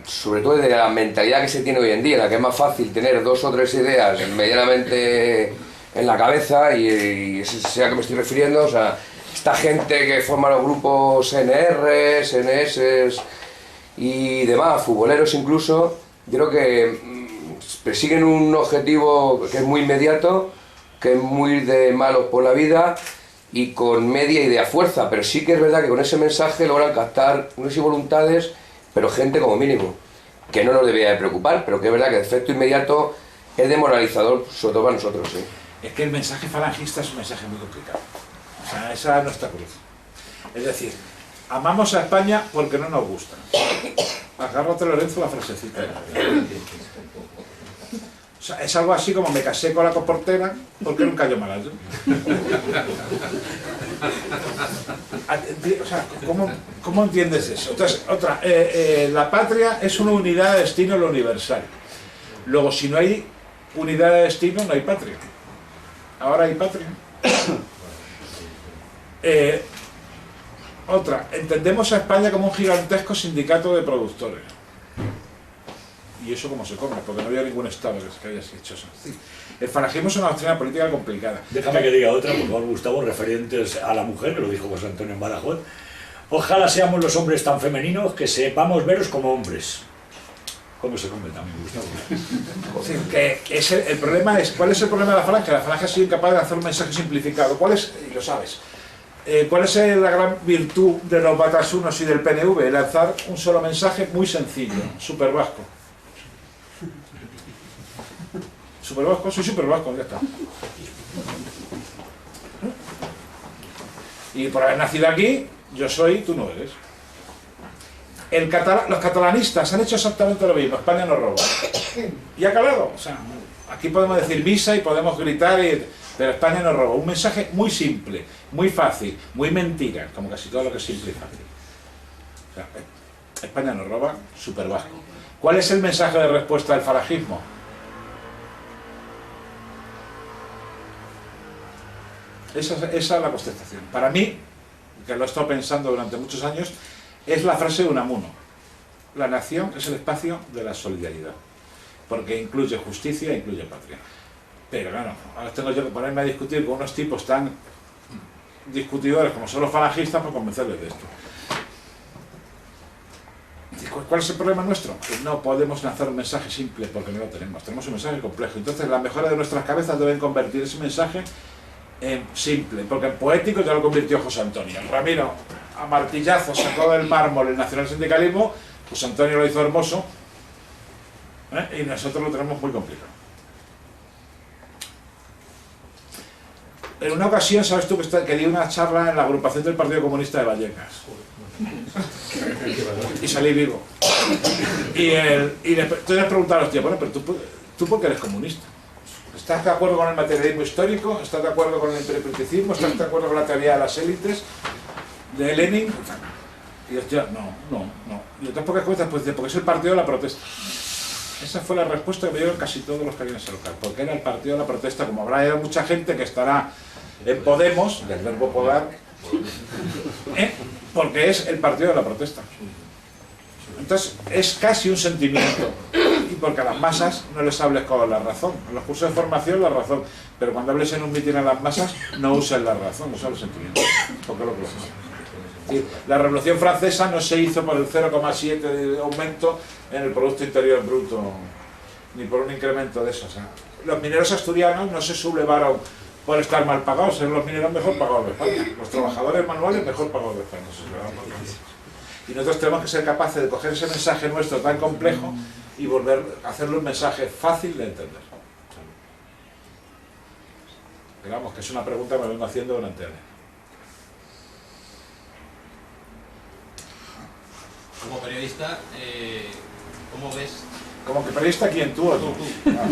sobre todo de la mentalidad que se tiene hoy en día, en la que es más fácil tener 2 o 3 ideas medianamente en la cabeza, y sea a que me estoy refiriendo, o sea, esta gente que forma los grupos NR, SNS y demás, futboleros incluso, yo creo que persiguen un objetivo que es muy inmediato, que es muy de malos por la vida y con media idea fuerza, pero sí que es verdad que con ese mensaje logran captar unas voluntades, pero gente como mínimo, que no nos debería de preocupar, pero que es verdad que el efecto inmediato es demoralizador, sobre todo para nosotros. ¿Sí? Es que el mensaje falangista es un mensaje muy complicado. O sea, esa es nuestra cruz. Es decir, amamos a España porque no nos gusta. Agárrate, Lorenzo, la frasecita. O sea, es algo así como me casé con la comportera porque era un callo malayo. O sea, ¿cómo entiendes eso? Entonces, otra, la patria es una unidad de destino lo universal. Luego, si no hay unidad de destino, no hay patria. Ahora hay patria. Otra, entendemos a España como un gigantesco sindicato de productores. ¿Y eso cómo se come? Porque no había ningún Estado que haya hecho eso. El falangismo es una doctrina política complicada. Déjame que diga otra, por favor, Gustavo, referentes a la mujer, que lo dijo José Antonio en Badajoz. Ojalá seamos los hombres tan femeninos que sepamos veros como hombres. ¿Cómo se come también, Gustavo? Sí, que es el problema es, ¿cuál es el problema de la falange? La falange ha sido incapaz de hacer un mensaje simplificado. ¿Cuál es, y lo sabes, cuál es la gran virtud de los batasunos y del PNV? Lanzar un solo mensaje muy sencillo, súper vasco. Súper vasco, soy súper vasco, ya está. Y por haber nacido aquí, yo soy, tú no eres. Los catalanistas han hecho exactamente lo mismo. España nos roba. Y ha calado. O sea, aquí podemos decir misa y podemos gritar, pero España nos roba. Un mensaje muy simple, muy fácil, muy mentira, como casi todo lo que es simple y fácil. O sea, España nos roba, súper vasco. ¿Cuál es el mensaje de respuesta del falangismo? Esa es la contestación. Para mí, que lo he estado pensando durante muchos años, es la frase de Unamuno: la nación es el espacio de la solidaridad, porque incluye justicia e incluye patria. Pero claro, ahora tengo yo que ponerme a discutir con unos tipos tan discutidores como son los falangistas para convencerles de esto. ¿Cuál es el problema nuestro? Que no podemos lanzar un mensaje simple porque no lo tenemos. Tenemos un mensaje complejo. Entonces las mejores de nuestras cabezas deben convertir ese mensaje en simple, porque en poético ya lo convirtió José Antonio. Ramiro a martillazo sacó del mármol el nacionalsindicalismo, José Antonio lo hizo hermoso, y nosotros lo tenemos muy complicado. En una ocasión, ¿sabes tú que di una charla en la agrupación del Partido Comunista de Vallecas? Y salí vivo. Y le preguntaron a los tíos, bueno, pero tú ¿por qué eres comunista? ¿Estás de acuerdo con el materialismo histórico? ¿Estás de acuerdo con el interpreticismo? ¿Estás de acuerdo con la teoría de las élites? ¿De Lenin? Y yo, tío, no. Y entonces, ¿por qué cuentas? Pues porque es el partido de la protesta. Esa fue la respuesta que me dieron casi todos los que habían en ese local. Porque era el partido de la protesta, como habrá ido mucha gente que estará en Podemos, del verbo podar, porque es el partido de la protesta. Entonces, es casi un sentimiento. Y porque a las masas no les hables con la razón. En los cursos de formación, la razón. Pero cuando hables en un mitin a las masas, no uses la razón, usa el sentimiento. Porque lo que es. La Revolución Francesa no se hizo por el 0,7 de aumento en el Producto Interior Bruto, ni por un incremento de eso. O sea, los mineros asturianos no se sublevaron por estar mal pagados, ser los mineros mejor pagados de España. Los trabajadores manuales mejor pagados de España. Y nosotros tenemos que ser capaces de coger ese mensaje nuestro tan complejo y volver a hacerlo un mensaje fácil de entender. Digamos que es una pregunta que me vengo haciendo durante años. Como periodista, ¿cómo ves? ¿Como que periodista quién? ¿Tú o tú? Ah.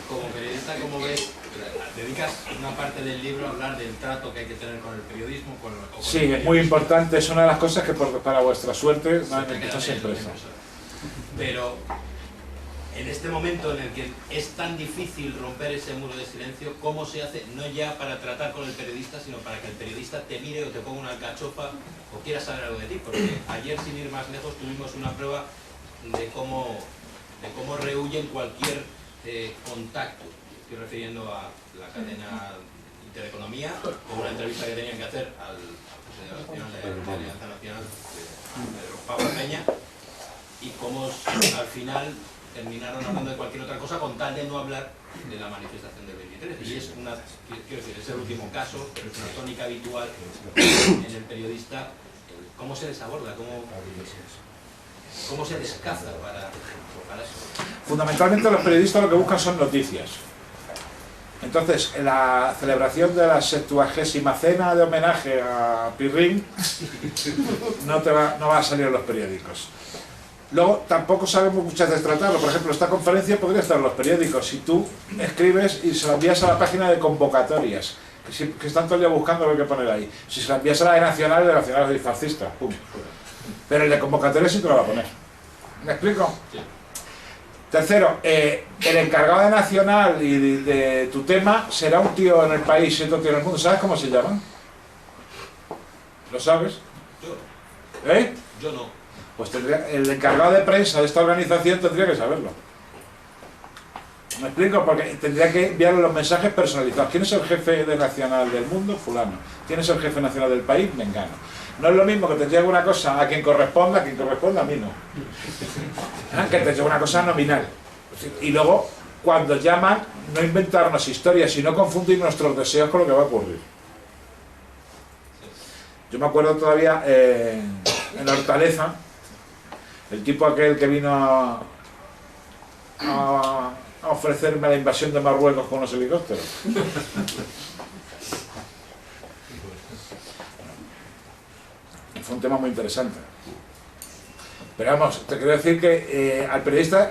Como periodista, ¿cómo ves? Dedicas una parte del libro a hablar del trato que hay que tener con el periodismo. Sí, es muy importante, es una de las cosas que para vuestra suerte está siempre eso. Pero en este momento en el que es tan difícil romper ese muro de silencio, ¿cómo se hace? No ya para tratar con el periodista, sino para que el periodista te mire o te ponga una alcachofa o quiera saber algo de ti. Porque ayer, sin ir más lejos, tuvimos una prueba de cómo rehuyen cualquier contacto. Estoy refiriendo a la cadena Intereconomía, con una entrevista que tenían que hacer al presidente de la Alianza Nacional, Pedro Pablo Peña, y cómo al final terminaron hablando de cualquier otra cosa con tal de no hablar de la manifestación del 23. Y es quiero decir, es el último caso, pero es una tónica habitual en el periodista. ¿Cómo se desaborda? ¿Cómo se descaza para eso? Fundamentalmente los periodistas lo que buscan son noticias. Entonces, en la celebración de la 70ª cena de homenaje a Pirrín no va a salir en los periódicos. Luego, tampoco sabemos muchas veces tratarlo. Por ejemplo, esta conferencia podría estar en los periódicos. Si tú escribes y se la envías a la página de convocatorias, que están todo el día buscando lo que poner ahí. Si se la envías a la de Nacional es fascista. ¡Pum! Pero el de convocatorias sí te lo va a poner. ¿Me explico? Sí. Tercero, el encargado de Nacional y de tu tema será un tío en el país y otro tío en el mundo. ¿Sabes cómo se llaman? ¿Lo sabes? Yo. ¿Eh? Yo no. Pues el encargado de prensa de esta organización tendría que saberlo. ¿Me explico? Porque tendría que enviarle los mensajes personalizados. ¿Quién es el jefe de Nacional del mundo? Fulano. ¿Quién es el jefe nacional del país? Mengano. No es lo mismo que te llegue una cosa a quien corresponda, a mí no. Que te llegue una cosa nominal. Y luego, cuando llaman, no inventarnos historias, sino confundir nuestros deseos con lo que va a ocurrir. Yo me acuerdo todavía en Hortaleza, el tipo aquel que vino a ofrecerme la invasión de Marruecos con los helicópteros. Fue un tema muy interesante. Pero vamos, te quiero decir que al periodista,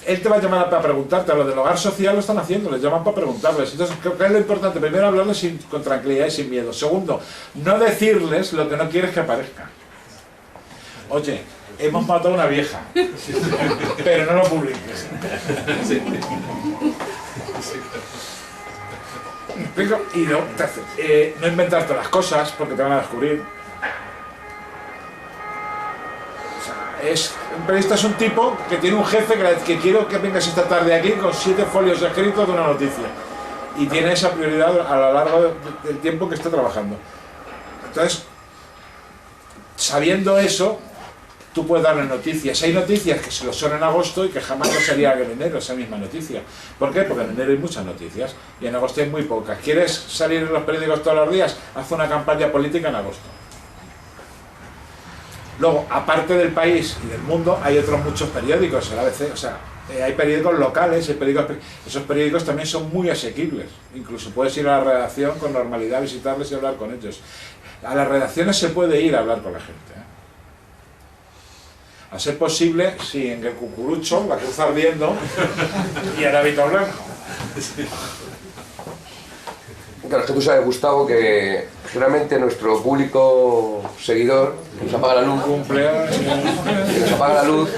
él te va a llamar para preguntarte. A lo del hogar social lo están haciendo, les llaman para preguntarles. Entonces, creo que es lo importante. Primero, hablarles con tranquilidad y sin miedo. Segundo, no decirles lo que no quieres que aparezca. Oye, hemos matado a una vieja, pero no lo publiques. Y no inventarte las cosas porque te van a descubrir. Un periodista es un tipo que tiene un jefe que quiero que vengas esta tarde aquí con 7 folios escritos de una noticia. Y tiene esa prioridad a lo largo del tiempo que está trabajando. Entonces, sabiendo eso, tú puedes darle noticias. Hay noticias que se lo son en agosto y que jamás lo serían en enero, esa misma noticia. ¿Por qué? Porque en enero hay muchas noticias y en agosto hay muy pocas. ¿Quieres salir en los periódicos todos los días? Haz una campaña política en agosto. Luego, aparte del país y del mundo, hay otros muchos periódicos, el ABC, o sea, hay periódicos locales, esos periódicos también son muy asequibles. Incluso puedes ir a la redacción con normalidad, visitarles y hablar con ellos. A las redacciones se puede ir a hablar con la gente. A ser posible, sí, en el cucurucho, la cruz ardiendo y el hábito blanco. Claro, es que tú sabes, Gustavo, que generalmente nuestro público seguidor, que nos apaga la luz,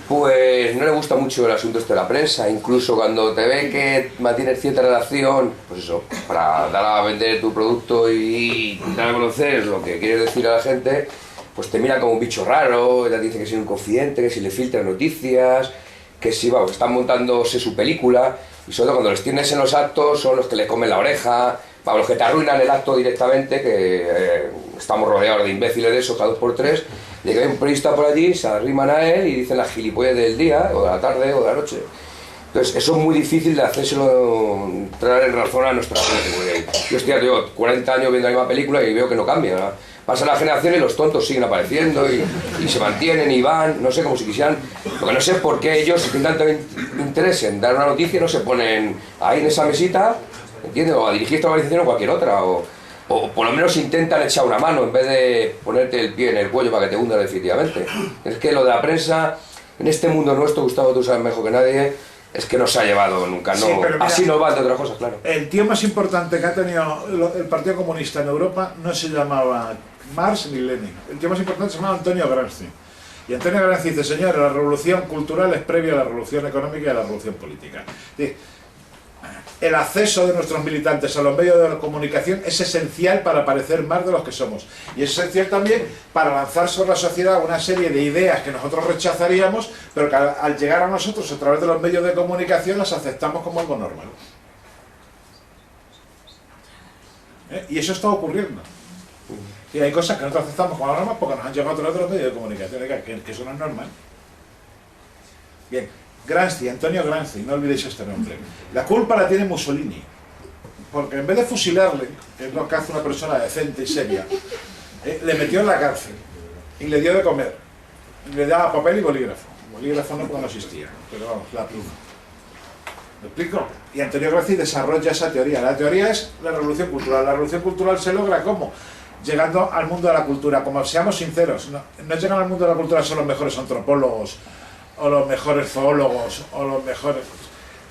pues no le gusta mucho el asunto este de la prensa. Incluso cuando te ve que mantienes cierta relación, pues eso, para dar a vender tu producto y dar a conocer lo que quieres decir a la gente, pues te mira como un bicho raro, te dice que si es un confidente, que si le filtran noticias, que si, vamos, están montándose su película. Y sobre todo cuando los tienes en los actos son los que le comen la oreja, para los que te arruinan el acto directamente, que estamos rodeados de imbéciles de esos cada 2 por 3, y que hay un periodista por allí, se arriman a él y dicen las gilipollas del día, o de la tarde, o de la noche. Entonces eso es muy difícil de hacérselo entrar en razón a nuestra gente, porque yo llevo 40 años viendo la misma película y veo que no cambia, ¿verdad? Pasa la generación y los tontos siguen apareciendo y se mantienen y van, no sé, como si quisieran. Lo que no sé es por qué ellos, si tienen tanto interés en dar una noticia, no se ponen ahí en esa mesita, ¿entiendes? O a dirigir esta organización o cualquier otra, o por lo menos intentan echar una mano en vez de ponerte el pie en el cuello para que te hunda definitivamente. Es que lo de la prensa, en este mundo nuestro, Gustavo, tú sabes mejor que nadie, es que no se ha llevado nunca, no, sí, mira, así no va de otras cosas, claro. El tío más importante que ha tenido el Partido Comunista en Europa no se llamaba Marx ni Lenin. El tío más importante se llamaba Antonio Gramsci. Y Antonio Gramsci dice, señores, la revolución cultural es previa a la revolución económica y a la revolución política. El acceso de nuestros militantes a los medios de comunicación es esencial para parecer más de los que somos. Y es esencial también para lanzar sobre la sociedad una serie de ideas que nosotros rechazaríamos, pero que al llegar a nosotros a través de los medios de comunicación las aceptamos como algo normal. Y eso está ocurriendo. Y hay cosas que nosotros aceptamos como normal porque nos han llegado a través de los medios de comunicación, que eso no es normal. Bien. Gramsci, Antonio Gramsci, no olvidéis este nombre. La culpa la tiene Mussolini, porque en vez de fusilarle, que es lo que hace una persona decente y seria, le metió en la cárcel y le dio de comer, y le daba papel y bolígrafo. Bolígrafo no, porque no existía, pero vamos, la pluma. ¿Me explico? Y Antonio Gramsci desarrolla esa teoría. La teoría es la revolución cultural. La revolución cultural se logra ¿cómo? Llegando al mundo de la cultura. Como seamos sinceros, no llegan al mundo de la cultura solo los mejores antropólogos, o los mejores zoólogos, o los mejores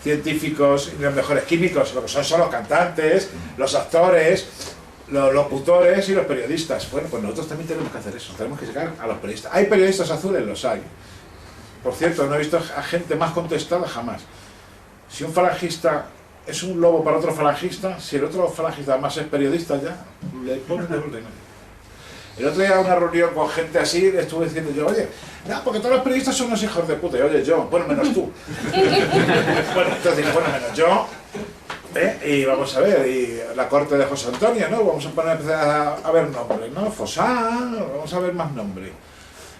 científicos, y los mejores químicos. Lo que son los cantantes, los actores, los locutores y los periodistas. Bueno, pues nosotros también tenemos que hacer eso, tenemos que llegar a los periodistas. ¿Hay periodistas azules? Los hay. Por cierto, no he visto a gente más contestada jamás. Si un falangista es un lobo para otro falangista, si el otro falangista además es periodista ya, le ponen el orden. El otro día en una reunión con gente así, le estuve diciendo yo, oye, no, porque todos los periodistas son unos hijos de puta. Y oye, yo, bueno, menos tú. Bueno, entonces digo, bueno, menos yo. Y vamos a ver, y la corte de José Antonio, ¿no? Vamos a empezar a ver nombres, ¿no? Fossá, vamos a ver más nombres.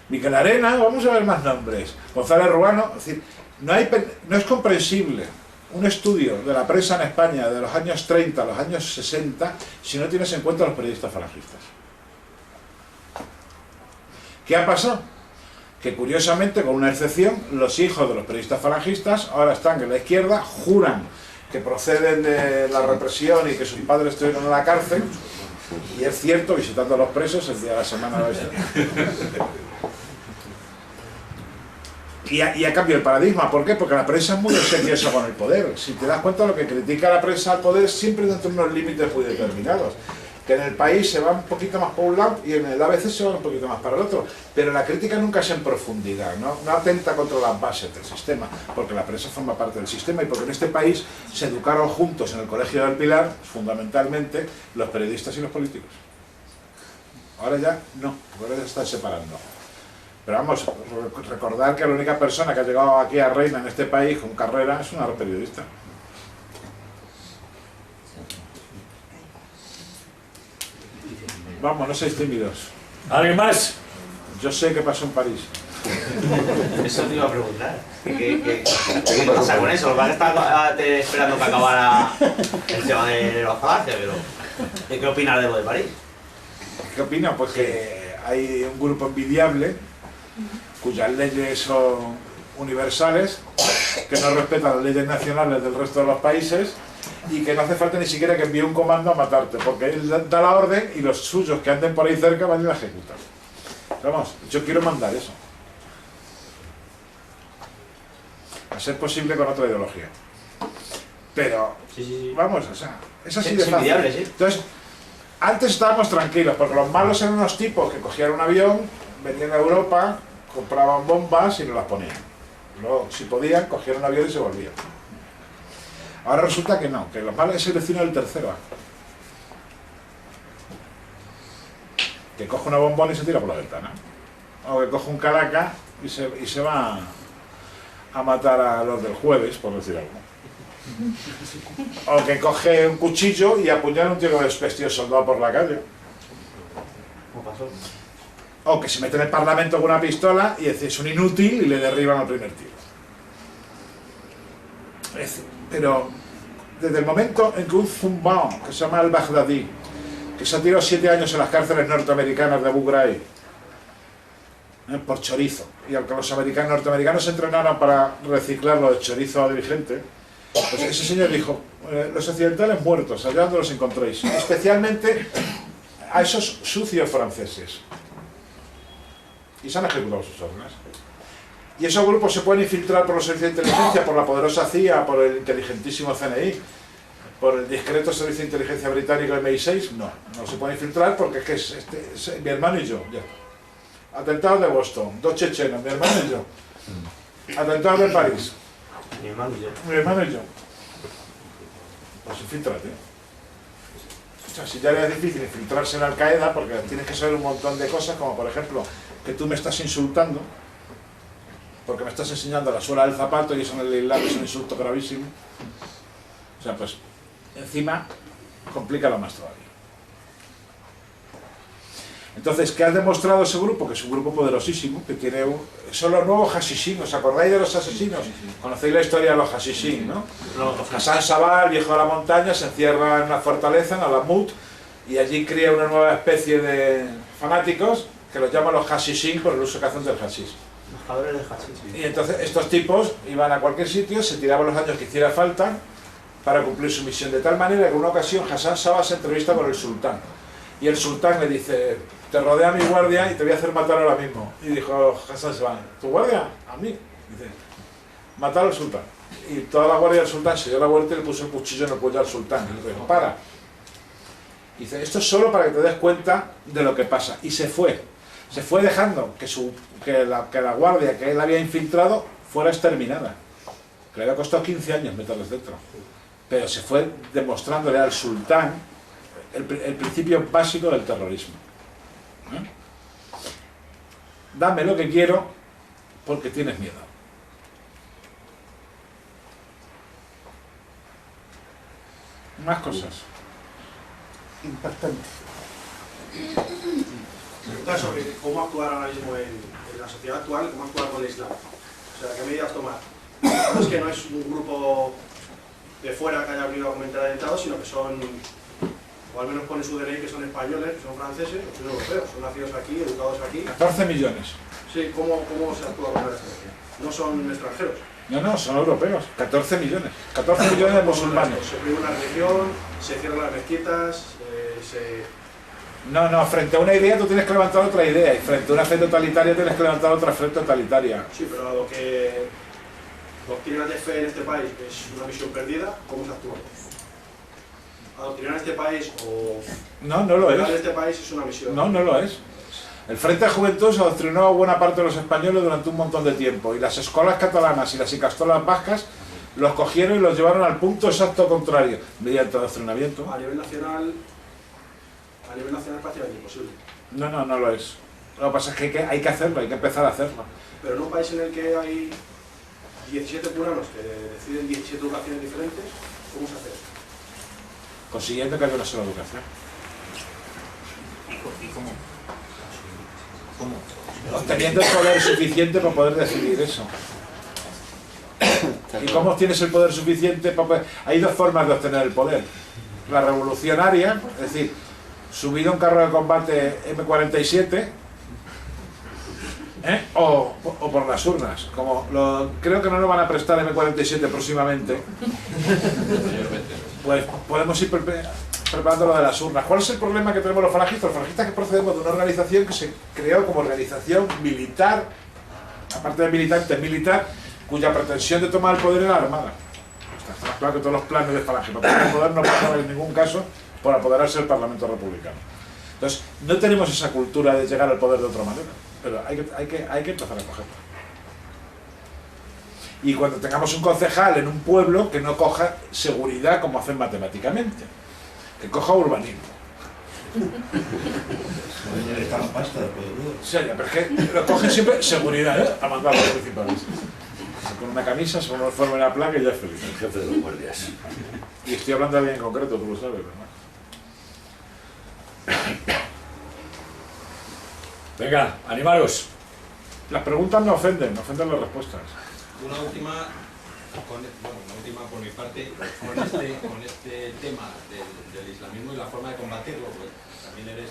Miquel Arena, vamos a ver más nombres. González Ruano, es decir, no es comprensible un estudio de la prensa en España de los años 30 a los años 60 si no tienes en cuenta a los periodistas falangistas. ¿Qué ha pasado? Que curiosamente, con una excepción, los hijos de los periodistas falangistas ahora están en la izquierda, juran que proceden de la represión y que sus padres estuvieron en la cárcel, y es cierto, visitando a los presos el día de la semana de y ha cambiado el paradigma. ¿Por qué? Porque la prensa es muy obsequiosa con el poder. Si te das cuenta, lo que critica la prensa al poder siempre dentro de unos límites muy determinados. Que en el país se va un poquito más por un lado y en el ABC se va un poquito más para el otro. Pero la crítica nunca es en profundidad, no atenta contra las bases del sistema, porque la prensa forma parte del sistema y porque en este país se educaron juntos en el Colegio del Pilar, fundamentalmente, los periodistas y los políticos. Ahora ya no, ahora ya se están separando. Pero vamos, recordar que la única persona que ha llegado aquí a reina en este país con carrera es una periodista. Vamos, no seáis tímidos. ¿Alguien más? Yo sé qué pasó en París. Eso te iba a preguntar. ¿Qué pasa con eso? Van a estar esperando que acabara el tema de los palacios, pero ¿qué opinas de lo de París? ¿Qué opino? Pues que hay un grupo envidiable cuyas leyes son universales, que no respetan las leyes nacionales del resto de los países y que no hace falta ni siquiera que envíe un comando a matarte, porque él da la orden y los suyos que anden por ahí cerca van a ir a ejecutar. Vamos, yo quiero mandar eso. A ser posible con otra ideología. Pero, sí. Vamos, o sea, es así de Es fácil. envidiable, sí. Entonces, antes estábamos tranquilos, porque los malos eran unos tipos que cogían un avión, venían a Europa, compraban bombas y nos las ponían. Luego, si podían, cogían un avión y se volvían. Ahora resulta que no, que los malos es el vecino del tercero A. Que coge una bombona y se tira por la ventana. O que coge un calaca y se va a matar a los del jueves, por decir algo. O que coge un cuchillo y apuñala a un tío que es vestido soldado por la calle. ¿Cómo pasó? O que se mete en el Parlamento con una pistola y es un inútil y le derriban al primer tiro. Pero desde el momento en que un zumbao que se llama al-Baghdadi, que se ha tirado 7 años en las cárceles norteamericanas de Abu Ghraib por chorizo, y al que los norteamericanos se entrenaron para reciclarlo de chorizo a dirigente, pues ese señor dijo: los occidentales muertos, allá donde los encontréis, especialmente a esos sucios franceses. Y se han ejecutado sus órdenes. Y esos grupos se pueden infiltrar por los servicios de inteligencia, por la poderosa CIA, por el inteligentísimo CNI, por el discreto servicio de inteligencia británico MI6. No se pueden infiltrar porque es mi hermano y yo. Ya. Atentados de Boston, 2 chechenos, mi hermano y yo. Atentados de París, Mi hermano y yo. mi hermano y yo. Pues infiltrate. O sea, si ya es difícil infiltrarse en Al-Qaeda porque tienes que saber un montón de cosas, como por ejemplo que tú me estás insultando porque me estás enseñando la suela del zapato y eso en el Islam es un insulto gravísimo. O sea, pues encima complica lo más todavía. Entonces, ¿qué ha demostrado ese grupo? Que es un grupo poderosísimo, que tiene son los nuevos hashishin. ¿Os acordáis de los asesinos? Conocéis la historia de los hashishin, ¿no? Hassan Sabah, el viejo de la montaña, se encierra en una fortaleza, en Alamut, y allí cría una nueva especie de fanáticos que los llaman los hashishin por el uso que hacen del hashish. Los cabrones de hashish. Y entonces estos tipos iban a cualquier sitio, se tiraban los años que hiciera falta para cumplir su misión, de tal manera que en una ocasión Hassan Sabah se entrevista con el sultán. Y el sultán le dice: te rodea mi guardia y te voy a hacer matar ahora mismo. Y dijo Hassan Sabah: ¿tu guardia? A mí. Dice: matar al sultán. Y toda la guardia del sultán se dio la vuelta y le puso el cuchillo en el cuello al sultán. Y le dijo: para. Y dice: esto es solo para que te des cuenta de lo que pasa. Y se fue. Se fue dejando que la guardia que él había infiltrado fuera exterminada. Que le había costado 15 años meterles dentro. Pero se fue demostrándole al sultán el principio básico del terrorismo. Dame lo que quiero porque tienes miedo. Más cosas. Impactante. Pregunta sobre cómo actuar ahora mismo en la sociedad actual, cómo actuar con el Islam. O sea, ¿qué medidas tomar? No es que no es un grupo de fuera que haya venido a comentar atentados, sino que son, o al menos pone su DNI, que son españoles, que son franceses, o son europeos, son nacidos aquí, educados aquí. 14 millones. Sí, ¿cómo se actúa con esto? No son extranjeros. No, son europeos. 14 millones. 14 millones de musulmanes. Se prohíbe una religión, se cierran las mezquitas, No, frente a una idea tú tienes que levantar otra idea, y frente a una fe totalitaria tienes que levantar otra fe totalitaria. Sí, pero a lo que doctrinas de fe en este país es una misión perdida, ¿cómo se actúa? Adoctrinar en este país o... No lo en es. este país es una misión. No lo es. El Frente de Juventud se adoctrinó a buena parte de los españoles durante un montón de tiempo, y las escuelas catalanas y las icastolas vascas los cogieron y los llevaron al punto exacto contrario, mediante adoctrinamiento. A nivel nacional es prácticamente imposible. No lo es. Lo que pasa es que hay que hacerlo, hay que empezar a hacerlo. Pero en un país en el que hay 17 curanos que deciden 17 educaciones diferentes, ¿cómo se hace eso? Consiguiendo que haya una sola educación. ¿Y cómo? Obteniendo el poder suficiente para poder decidir eso. ¿Y cómo obtienes el poder suficiente para poder...? Hay dos formas de obtener el poder. La revolucionaria, es decir, subido a un carro de combate M47, o por las urnas. Creo que no nos van a prestar M47 próximamente, pues podemos ir preparando lo de las urnas. ¿Cuál es el problema que tenemos los falangistas? Los falangistas que procedemos de una organización que se creó como organización militar, aparte de militante, militar, cuya pretensión de tomar el poder era la Armada. Está claro que todos los planes de Falange para tomar el poder no pasaban en ningún caso por apoderarse del Parlamento Republicano. Entonces, no tenemos esa cultura de llegar al poder de otra manera, pero hay que empezar a cogerla. Y cuando tengamos un concejal en un pueblo, que no coja seguridad como hacen matemáticamente, que coja urbanismo. Está la pasta del pueblo. Serio, pero es que lo cogen siempre seguridad, a mandar a los principales. Con una camisa, se pone forma en la placa y ya es feliz. El jefe de los guardias. Y estoy hablando de alguien en concreto, tú lo sabes, ¿verdad? Venga, animaros. Las preguntas no ofenden las respuestas. Una última, una última por mi parte, con este tema del islamismo y la forma de combatirlo, pues también eres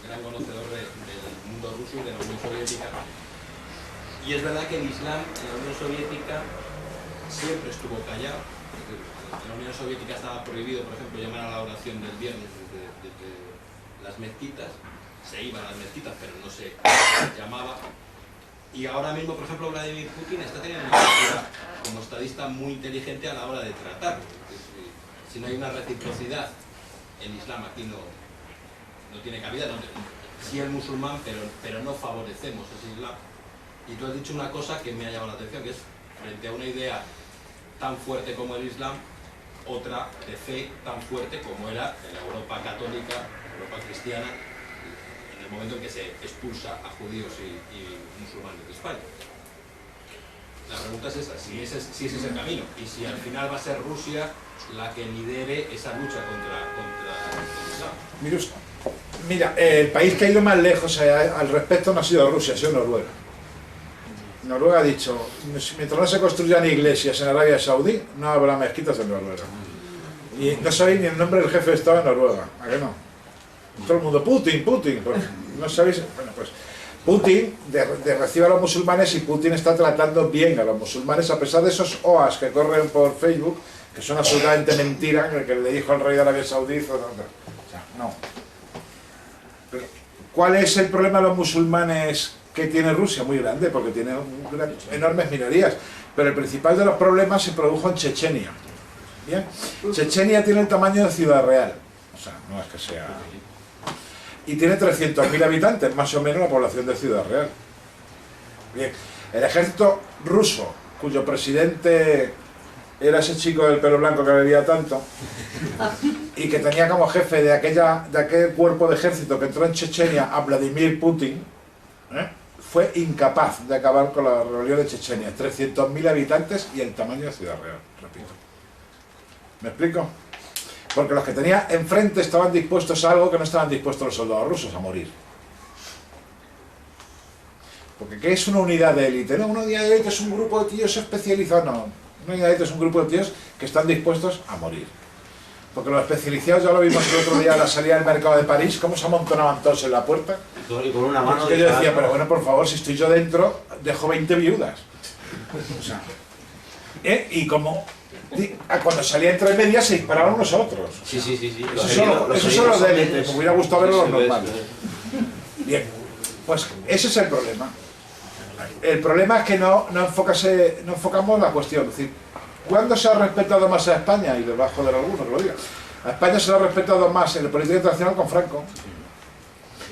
gran conocedor del mundo ruso y de la Unión Soviética. Y es verdad que el Islam en la Unión Soviética siempre estuvo callado. En la Unión Soviética estaba prohibido, por ejemplo, llamar a la oración del viernes desde las mezquitas. Se iban a las mezquitas, pero no se llamaba. Y ahora mismo, por ejemplo, Vladimir Putin está teniendo una postura como estadista muy inteligente a la hora de tratar. Si no hay una reciprocidad, el Islam aquí no tiene cabida. Sí el musulmán, pero no favorecemos ese Islam. Y tú has dicho una cosa que me ha llamado la atención, que es frente a una idea tan fuerte como el Islam, otra de fe tan fuerte como era en la Europa católica, Europa cristiana, en el momento en que se expulsa a judíos y musulmanes de España. La pregunta es esa, si ese es el camino, y si al final va a ser Rusia la que lidere esa lucha contra el Islam. Mira, el país que ha ido más lejos al respecto no ha sido Rusia, ha sido Noruega. Noruega ha dicho, mientras no se construyan iglesias en Arabia Saudí, no habrá mezquitas en Noruega. Y no sabéis ni el nombre del jefe de Estado de Noruega, ¿a qué no? Todo el mundo, Putin, pues, no sabéis, bueno, pues Putin recibe a los musulmanes y Putin está tratando bien a los musulmanes a pesar de esos OAS que corren por Facebook, que son absolutamente mentiras, que le dijo al rey de Arabia Saudí, o sea, no. Pero, ¿cuál es el problema de los musulmanes que tiene Rusia? Muy grande, porque tiene enormes minorías, pero el principal de los problemas se produjo en Chechenia. Bien, Chechenia tiene el tamaño de Ciudad Real, o sea, no es que sea... Y tiene 300.000 habitantes, más o menos la población de Ciudad Real. Bien, el ejército ruso, cuyo presidente era ese chico del pelo blanco que bebía tanto, y que tenía como jefe de aquel cuerpo de ejército que entró en Chechenia a Vladimir Putin, fue incapaz de acabar con la rebelión de Chechenia. 300.000 habitantes y el tamaño de Ciudad Real, repito. ¿Me explico? Porque los que tenía enfrente estaban dispuestos a algo que no estaban dispuestos los soldados rusos, a morir. Porque ¿qué es una unidad de élite? No, una unidad de élite es un grupo de tíos especializados, no. Una unidad de élite es un grupo de tíos que están dispuestos a morir. Porque los especializados, ya lo vimos el otro día a la salida del mercado de París, cómo se amontonaban todos en la puerta. Y con una mano... Es que yo decía, pero bueno, por favor, si estoy yo dentro, dejo 20 viudas. O sea, y como... Cuando salía entre medias se disparaban unos a otros. Sí. Esos son los de élite, me hubiera gustado ver los normales. Bien, pues ese es el problema. El problema es que no enfocamos la cuestión. Es decir, ¿cuándo se ha respetado más a España? Y les va a joder a algunos que lo digan. A España se le ha respetado más en la política internacional con Franco.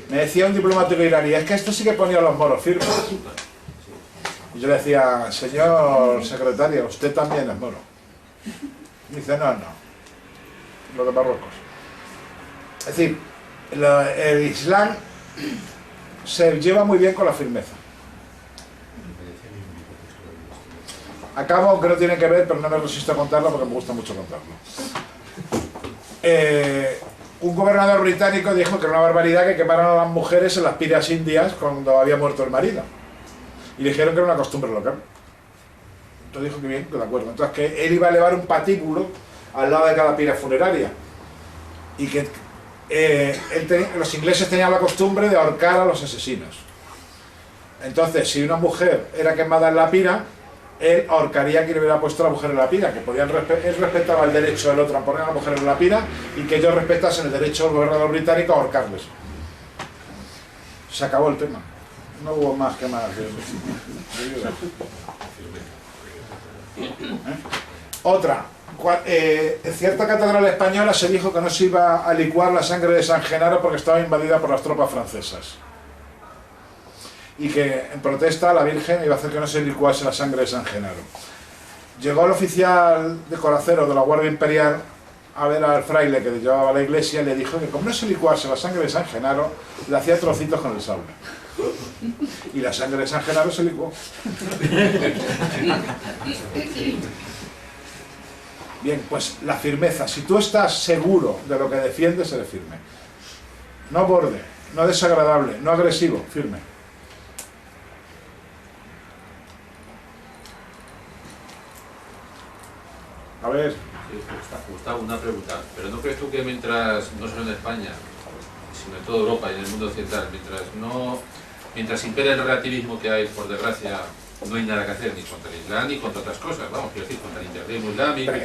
Me decía un diplomático iraní, es que esto sí que ponía los moros firmes. Y yo le decía, señor secretario, usted también es moro. Y dice, no, lo de Marruecos. Es decir, el Islam se lleva muy bien con la firmeza. Acabo, aunque no tiene que ver, pero no me resisto a contarlo porque me gusta mucho contarlo. Un gobernador británico dijo que era una barbaridad que quemaran a las mujeres en las piras indias cuando había muerto el marido. Y dijeron que era una costumbre local. Entonces dijo que bien, que de acuerdo. Entonces que él iba a elevar un patíbulo al lado de cada pira funeraria. Y que los ingleses tenían la costumbre de ahorcar a los asesinos. Entonces, si una mujer era quemada en la pira, él ahorcaría a quien hubiera puesto a la mujer en la pira, que él respetaba el derecho del otro a poner a la mujer en la pira y que ellos respetasen el derecho del gobernador británico a ahorcarles. Se acabó el tema. No hubo más que más. Otra. En cierta catedral española se dijo que no se iba a licuar la sangre de San Genaro porque estaba invadida por las tropas francesas. Y que en protesta la Virgen iba a hacer que no se licuase la sangre de San Genaro. Llegó el oficial de Coracero de la Guardia Imperial a ver al fraile que llevaba la iglesia y le dijo que como no se licuase la sangre de San Genaro, le hacía trocitos con el sable. Y la sangre de San Genaro se licuó. Bien, pues la firmeza. Si tú estás seguro de lo que defiendes, eres firme. No borde, no desagradable, no agresivo, firme. A ver. Gustavo, una pregunta. ¿Pero no crees tú que mientras, no solo en España, sino en toda Europa y en el mundo occidental, mientras impera el relativismo que hay, por desgracia, no hay nada que hacer ni contra el Islam ni contra otras cosas, vamos, quiero decir, contra el interiorismo islámico y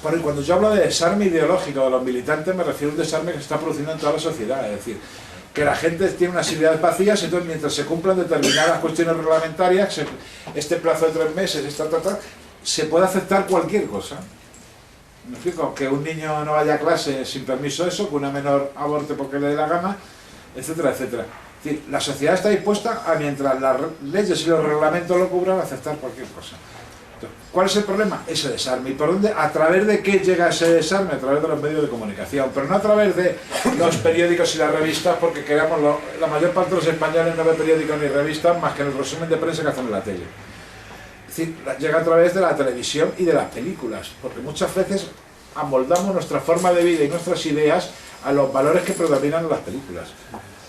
tal? Cuando yo hablo de desarme ideológico de los militantes, me refiero a un desarme que se está produciendo en toda la sociedad, es decir, que la gente tiene unas ideas vacías, entonces mientras se cumplan determinadas cuestiones reglamentarias, este plazo de 3 meses, se puede aceptar cualquier cosa. ¿Me explico? Que un niño no vaya a clase sin permiso eso, que una menor aborte porque le dé la gana, etcétera, etcétera. Es decir, la sociedad está dispuesta a, mientras las leyes y los reglamentos lo cubran, a aceptar cualquier cosa. Entonces, ¿cuál es el problema? Ese desarme. ¿Y por dónde? ¿A través de qué llega ese desarme? A través de los medios de comunicación, pero no a través de los periódicos y las revistas, porque la mayor parte de los españoles no ve periódicos ni revistas más que en el resumen de prensa que hacen en la tele. Es decir, llega a través de la televisión y de las películas, porque muchas veces amoldamos nuestra forma de vida y nuestras ideas a los valores que predominan en las películas.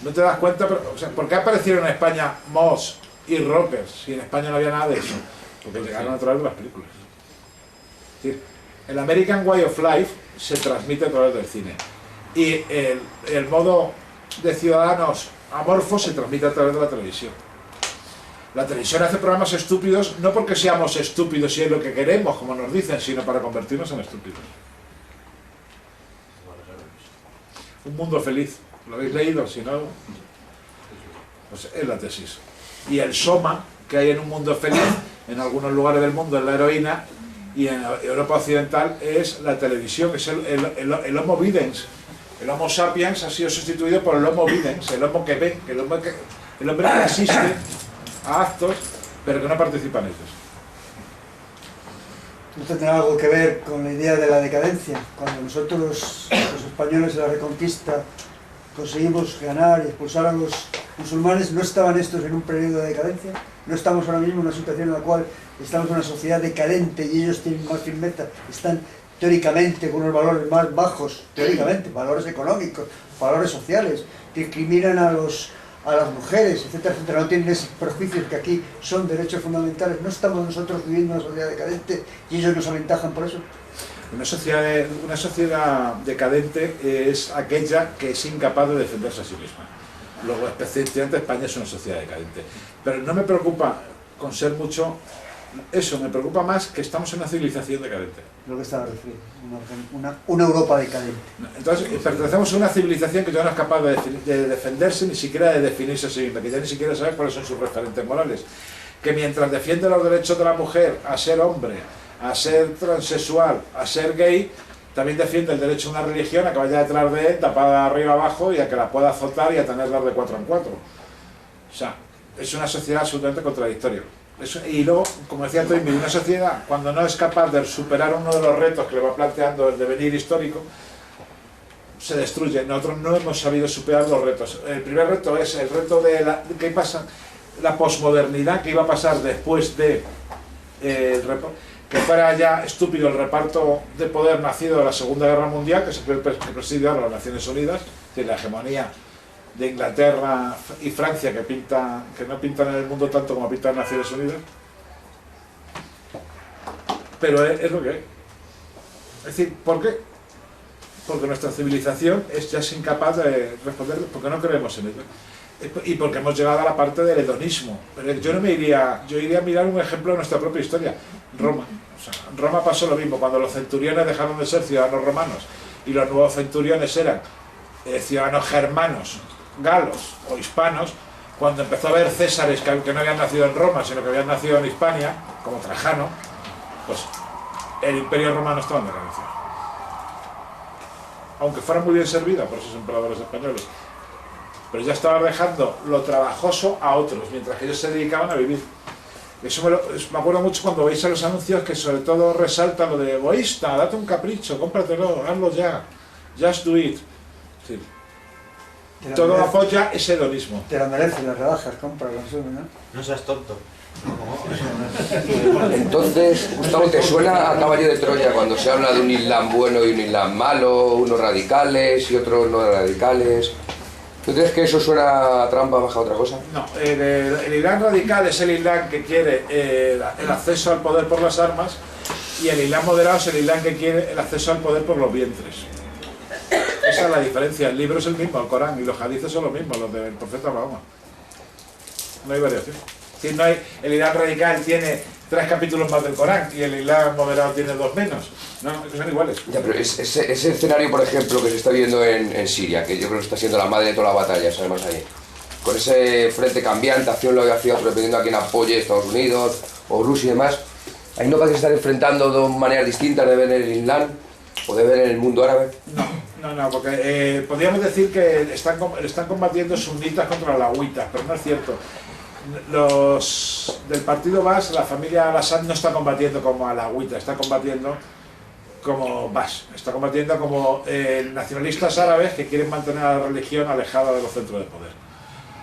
No te das cuenta, pero, o sea, ¿por qué aparecieron en España Moss y rockers si en España no había nada de eso? Porque llegaron a través de las películas. Es decir, el American Way of Life se transmite a través del cine y el modo de ciudadanos amorfos se transmite a través de la televisión. La televisión hace programas estúpidos no porque seamos estúpidos y es lo que queremos, como nos dicen, sino para convertirnos en estúpidos. Un mundo feliz. ¿Lo habéis leído? Si no, pues es la tesis. Y el soma que hay en un mundo feliz, en algunos lugares del mundo es la heroína, y en Europa Occidental es la televisión, es el Homo Videns. El Homo sapiens ha sido sustituido por el Homo Videns, el Homo que ve, el hombre que asiste a actos, pero que no participa en ellos. Esto tiene algo que ver con la idea de la decadencia. Cuando nosotros, los españoles de la Reconquista, conseguimos ganar y expulsar a los musulmanes, ¿no estaban estos en un periodo de decadencia? ¿No estamos ahora mismo en una situación en la cual estamos en una sociedad decadente y ellos tienen más firmeza, están teóricamente con unos valores más bajos, teóricamente, valores económicos, valores sociales, que discriminan a las mujeres, etcétera, etcétera, no tienen esos prejuicios que aquí son derechos fundamentales. ¿No estamos nosotros viviendo una sociedad decadente y ellos nos aventajan por eso? Una sociedad decadente es aquella que es incapaz de defenderse a sí misma. Luego, especialmente España es una sociedad decadente. Pero no me preocupa con ser mucho eso, me preocupa más que estamos en una civilización decadente. Lo que estaba refiriendo, una Europa decadente. Entonces, pertenecemos a una civilización que ya no es capaz de defenderse, ni siquiera de definirse a sí misma, que ya ni siquiera sabe cuáles son sus referentes morales. Que mientras defiende los derechos de la mujer a ser hombre, a ser transexual, a ser gay, también defiende el derecho a una religión a que vaya detrás de él, tapada de arriba abajo, y a que la pueda azotar y a tenerla de 4 en 4. O sea, es una sociedad absolutamente contradictoria. Y luego, como decía Toynbee, una sociedad cuando no es capaz de superar uno de los retos que le va planteando el devenir histórico, se destruye. Nosotros no hemos sabido superar los retos. El primer reto es el reto de ¿qué pasa? La posmodernidad que iba a pasar después de que fuera ya estúpido el reparto de poder nacido de la Segunda Guerra Mundial, que presidió a las Naciones Unidas, de la hegemonía de Inglaterra y Francia, que no pintan en el mundo tanto como pintan en Naciones Unidas. Pero es lo que hay. Es decir, ¿por qué? Porque nuestra civilización ya es incapaz de responder, porque no creemos en ello. Y porque hemos llegado a la parte del hedonismo. Pero yo iría a mirar un ejemplo de nuestra propia historia. Roma. O sea, en Roma pasó lo mismo, cuando los centuriones dejaron de ser ciudadanos romanos y los nuevos centuriones eran ciudadanos germanos, galos o hispanos, cuando empezó a haber césares que no habían nacido en Roma, sino que habían nacido en Hispania, como Trajano, pues el imperio romano estaba en decadencia. Aunque fuera muy bien servida por esos emperadores españoles. Pero ya estaba dejando lo trabajoso a otros, mientras que ellos se dedicaban a vivir. Eso me acuerdo mucho cuando veis a los anuncios que sobre todo resaltan lo de egoísta, date un capricho, cómpratelo, hazlo ya, just do it. Sí. Todo apoya ese hedonismo. Te lo mereces, las rebajas, cómpralo, ¿no? No seas tonto. Entonces, Gustavo, ¿te suena a Caballo de Troya cuando se habla de un Islam bueno y un Islam malo, unos radicales y otros no radicales? ¿Tú crees que eso suena a trampa más que a otra cosa? No, el Islam radical es el Islam que quiere el acceso al poder por las armas, y el Islam moderado es el Islam que quiere el acceso al poder por los vientres. Esa es la diferencia. El libro es el mismo, el Corán, y los hadices son los mismos, los del profeta Mahoma. No hay variación. Si no hay, el Islam radical tiene 3 capítulos más del Corán y el Islam moderado tiene 2 menos. No, son iguales. Ya, pero ese escenario, por ejemplo, que se está viendo en Siria, que yo creo que está siendo la madre de todas las batallas, además ahí, con ese frente cambiante, acción lo hacia otro, dependiendo a quién apoye, Estados Unidos o Rusia y demás, ahí no parece que se están enfrentando de maneras distintas de ver en el Islam o de ver en el mundo árabe. No, porque podríamos decir que están combatiendo sunitas contra alawitas, pero no es cierto. Los del partido Baas, la familia al-Assad no está combatiendo como alawita, está combatiendo como Baas, está combatiendo como nacionalistas árabes que quieren mantener a la religión alejada de los centros de poder.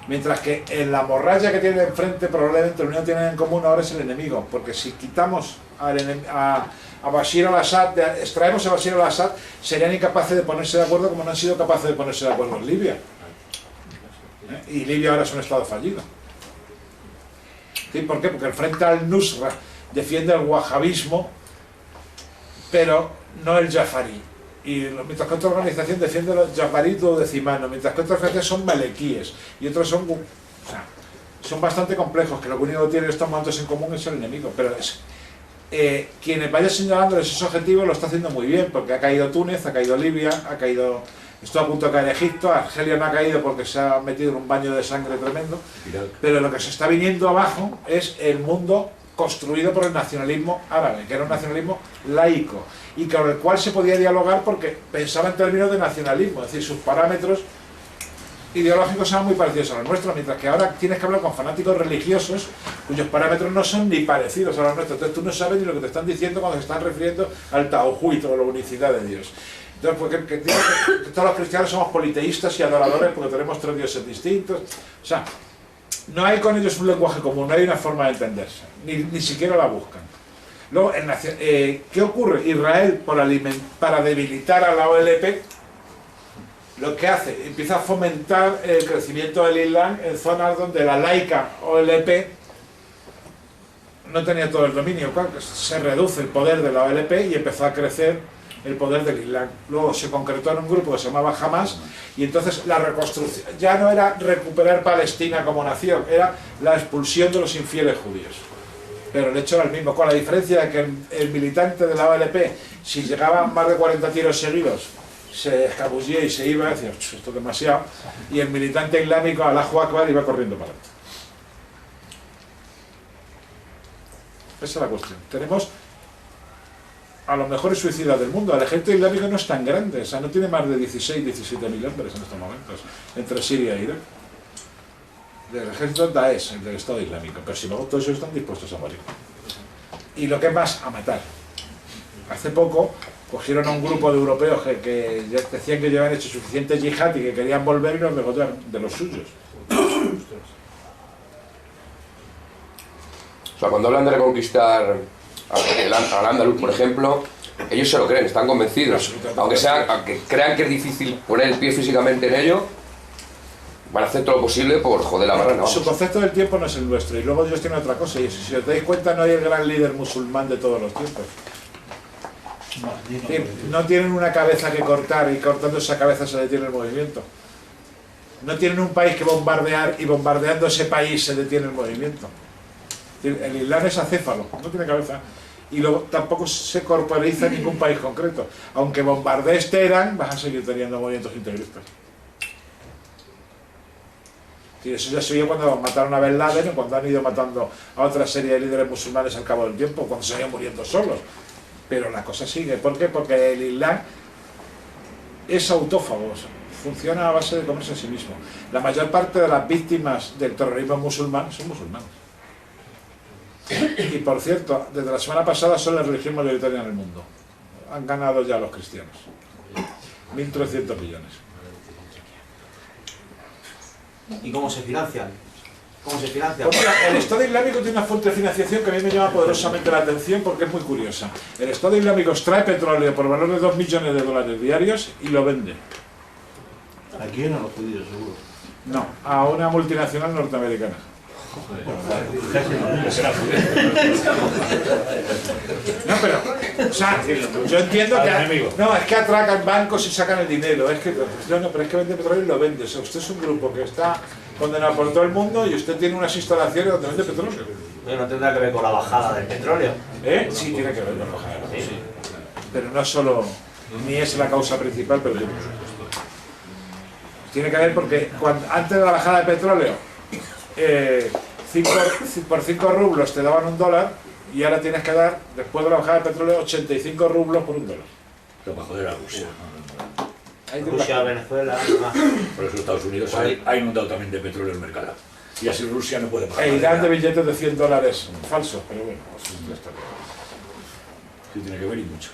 Mientras que en la morralla que tiene enfrente, probablemente lo único que tienen en común ahora es el enemigo, porque si quitamos a Bashir al-Assad, extraemos a Bashir al-Assad, serían incapaces de ponerse de acuerdo como no han sido capaces de ponerse de acuerdo en Libia. Y Libia ahora es un estado fallido. ¿Sí? ¿Por qué? Porque el Frente al-Nusra defiende el wahabismo, pero no el jafarí. Y mientras que otra organización defiende el jafarí duodecimano, mientras que otras organizaciones son malequíes, y otros son... O sea, son bastante complejos, que lo único que tienen estos momentos en común es el enemigo. Pero quienes vaya señalándoles esos objetivos lo está haciendo muy bien, porque ha caído Túnez, ha caído Libia, estuvo a punto de caer Egipto, Argelia no ha caído porque se ha metido en un baño de sangre tremendo, pero lo que se está viniendo abajo es el mundo construido por el nacionalismo árabe, que era un nacionalismo laico, y con el cual se podía dialogar porque pensaba en términos de nacionalismo, es decir, sus parámetros ideológicos eran muy parecidos a los nuestros, mientras que ahora tienes que hablar con fanáticos religiosos cuyos parámetros no son ni parecidos a los nuestros, entonces tú no sabes ni lo que te están diciendo cuando se están refiriendo al tauhid o la unicidad de Dios. Entonces, porque todos los cristianos somos politeístas y adoradores porque tenemos 3 dioses distintos. O sea, no hay con ellos un lenguaje común, no hay una forma de entenderse, ni siquiera la buscan. Luego, ¿qué ocurre? Israel, para debilitar a la OLP, lo que hace, empieza a fomentar el crecimiento del Islam en zonas donde la laica OLP no tenía todo el dominio. Se reduce el poder de la OLP y empezó a crecer el poder del Islam. Luego se concretó en un grupo que se llamaba Hamas, y entonces la reconstrucción ya no era recuperar Palestina como nación, era la expulsión de los infieles judíos. Pero el hecho era el mismo, con la diferencia de que el militante de la OLP, si llegaban más de 40 tiros seguidos, se escabullía y se iba, decía, esto es demasiado, y el militante islámico, Allahu Akbar, iba corriendo para adelante. Esa es la cuestión. Tenemos a los mejores suicidas del mundo. El ejército islámico no es tan grande, o sea, no tiene más de 16, 17.000 hombres en estos momentos, entre Siria e Irak. Del ejército Daesh, el del Estado Islámico, pero si luego todos ellos están dispuestos a morir. Y lo que es más, a matar. Hace poco cogieron a un grupo de europeos que ya decían que ya habían hecho suficiente yihad y que querían volver y los degollaron de los suyos. O sea, cuando hablan de reconquistar al Andaluz, por ejemplo, ellos se lo creen, están convencidos. Aunque crean que es difícil poner el pie físicamente en ello, van a hacer todo lo posible por joder la barra. Su concepto del tiempo no es el nuestro, y luego ellos tienen otra cosa, y si os dais cuenta, no hay el gran líder musulmán de todos los tiempos. No tienen una cabeza que cortar y cortando esa cabeza se detiene el movimiento. No tienen un país que bombardear y bombardeando ese país se detiene el movimiento. El Islam es acéfalo, no tiene cabeza. Y luego tampoco se corporiza en ningún país concreto. Aunque bombardees Teherán, vas a seguir teniendo movimientos integristas. Y eso ya se vio cuando mataron a Ben Laden o cuando han ido matando a otra serie de líderes musulmanes al cabo del tiempo, cuando se iban muriendo solos. Pero la cosa sigue. ¿Por qué? Porque el Islam es autófago, funciona a base de comerse a sí mismo. La mayor parte de las víctimas del terrorismo musulmán son musulmanes. Y por cierto, desde la semana pasada son la religión mayoritaria en el mundo. Han ganado ya los cristianos. 1.300 millones. ¿Y cómo se financian? ¿Cómo se financia? Pues mira, el Estado Islámico tiene una fuente de financiación que a mí me llama poderosamente la atención porque es muy curiosa. El Estado Islámico extrae petróleo por valor de 2 millones de dólares diarios y lo vende. ¿A quién? A los judíos, seguro. No, a una multinacional norteamericana. No, pero, o sea, yo entiendo que no, es que atracan bancos y sacan el dinero, es que no, pero es que vende petróleo y lo vende. O sea, usted es un grupo que está condenado por todo el mundo y usted tiene unas instalaciones donde vende petróleo. No tendrá que ver con la bajada del petróleo. Sí, tiene que ver con la bajada. Sí. Pero no solo, ni es la causa principal, pero tiene que ver porque antes de la bajada del petróleo por 5 rublos te daban $1 y ahora tienes que dar, después de la bajada del petróleo, 85 rublos por $1. Pero para joder a Rusia. Rusia, Venezuela, demás. Por eso Estados Unidos ha inundado también de petróleo el mercado. Y así Rusia no puede pagar. E irán de billetes de $100 falsos, pero bueno, eso es la historia. Sí, tiene que ver y mucho.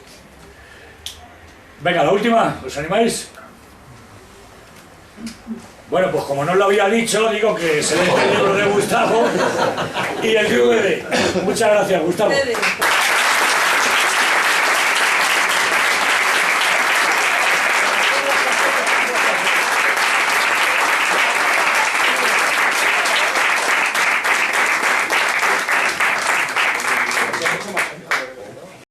Venga, la última, ¿os animáis? Bueno, pues como no lo había dicho, digo que se lee el libro de Gustavo y el DVD. Muchas gracias, Gustavo.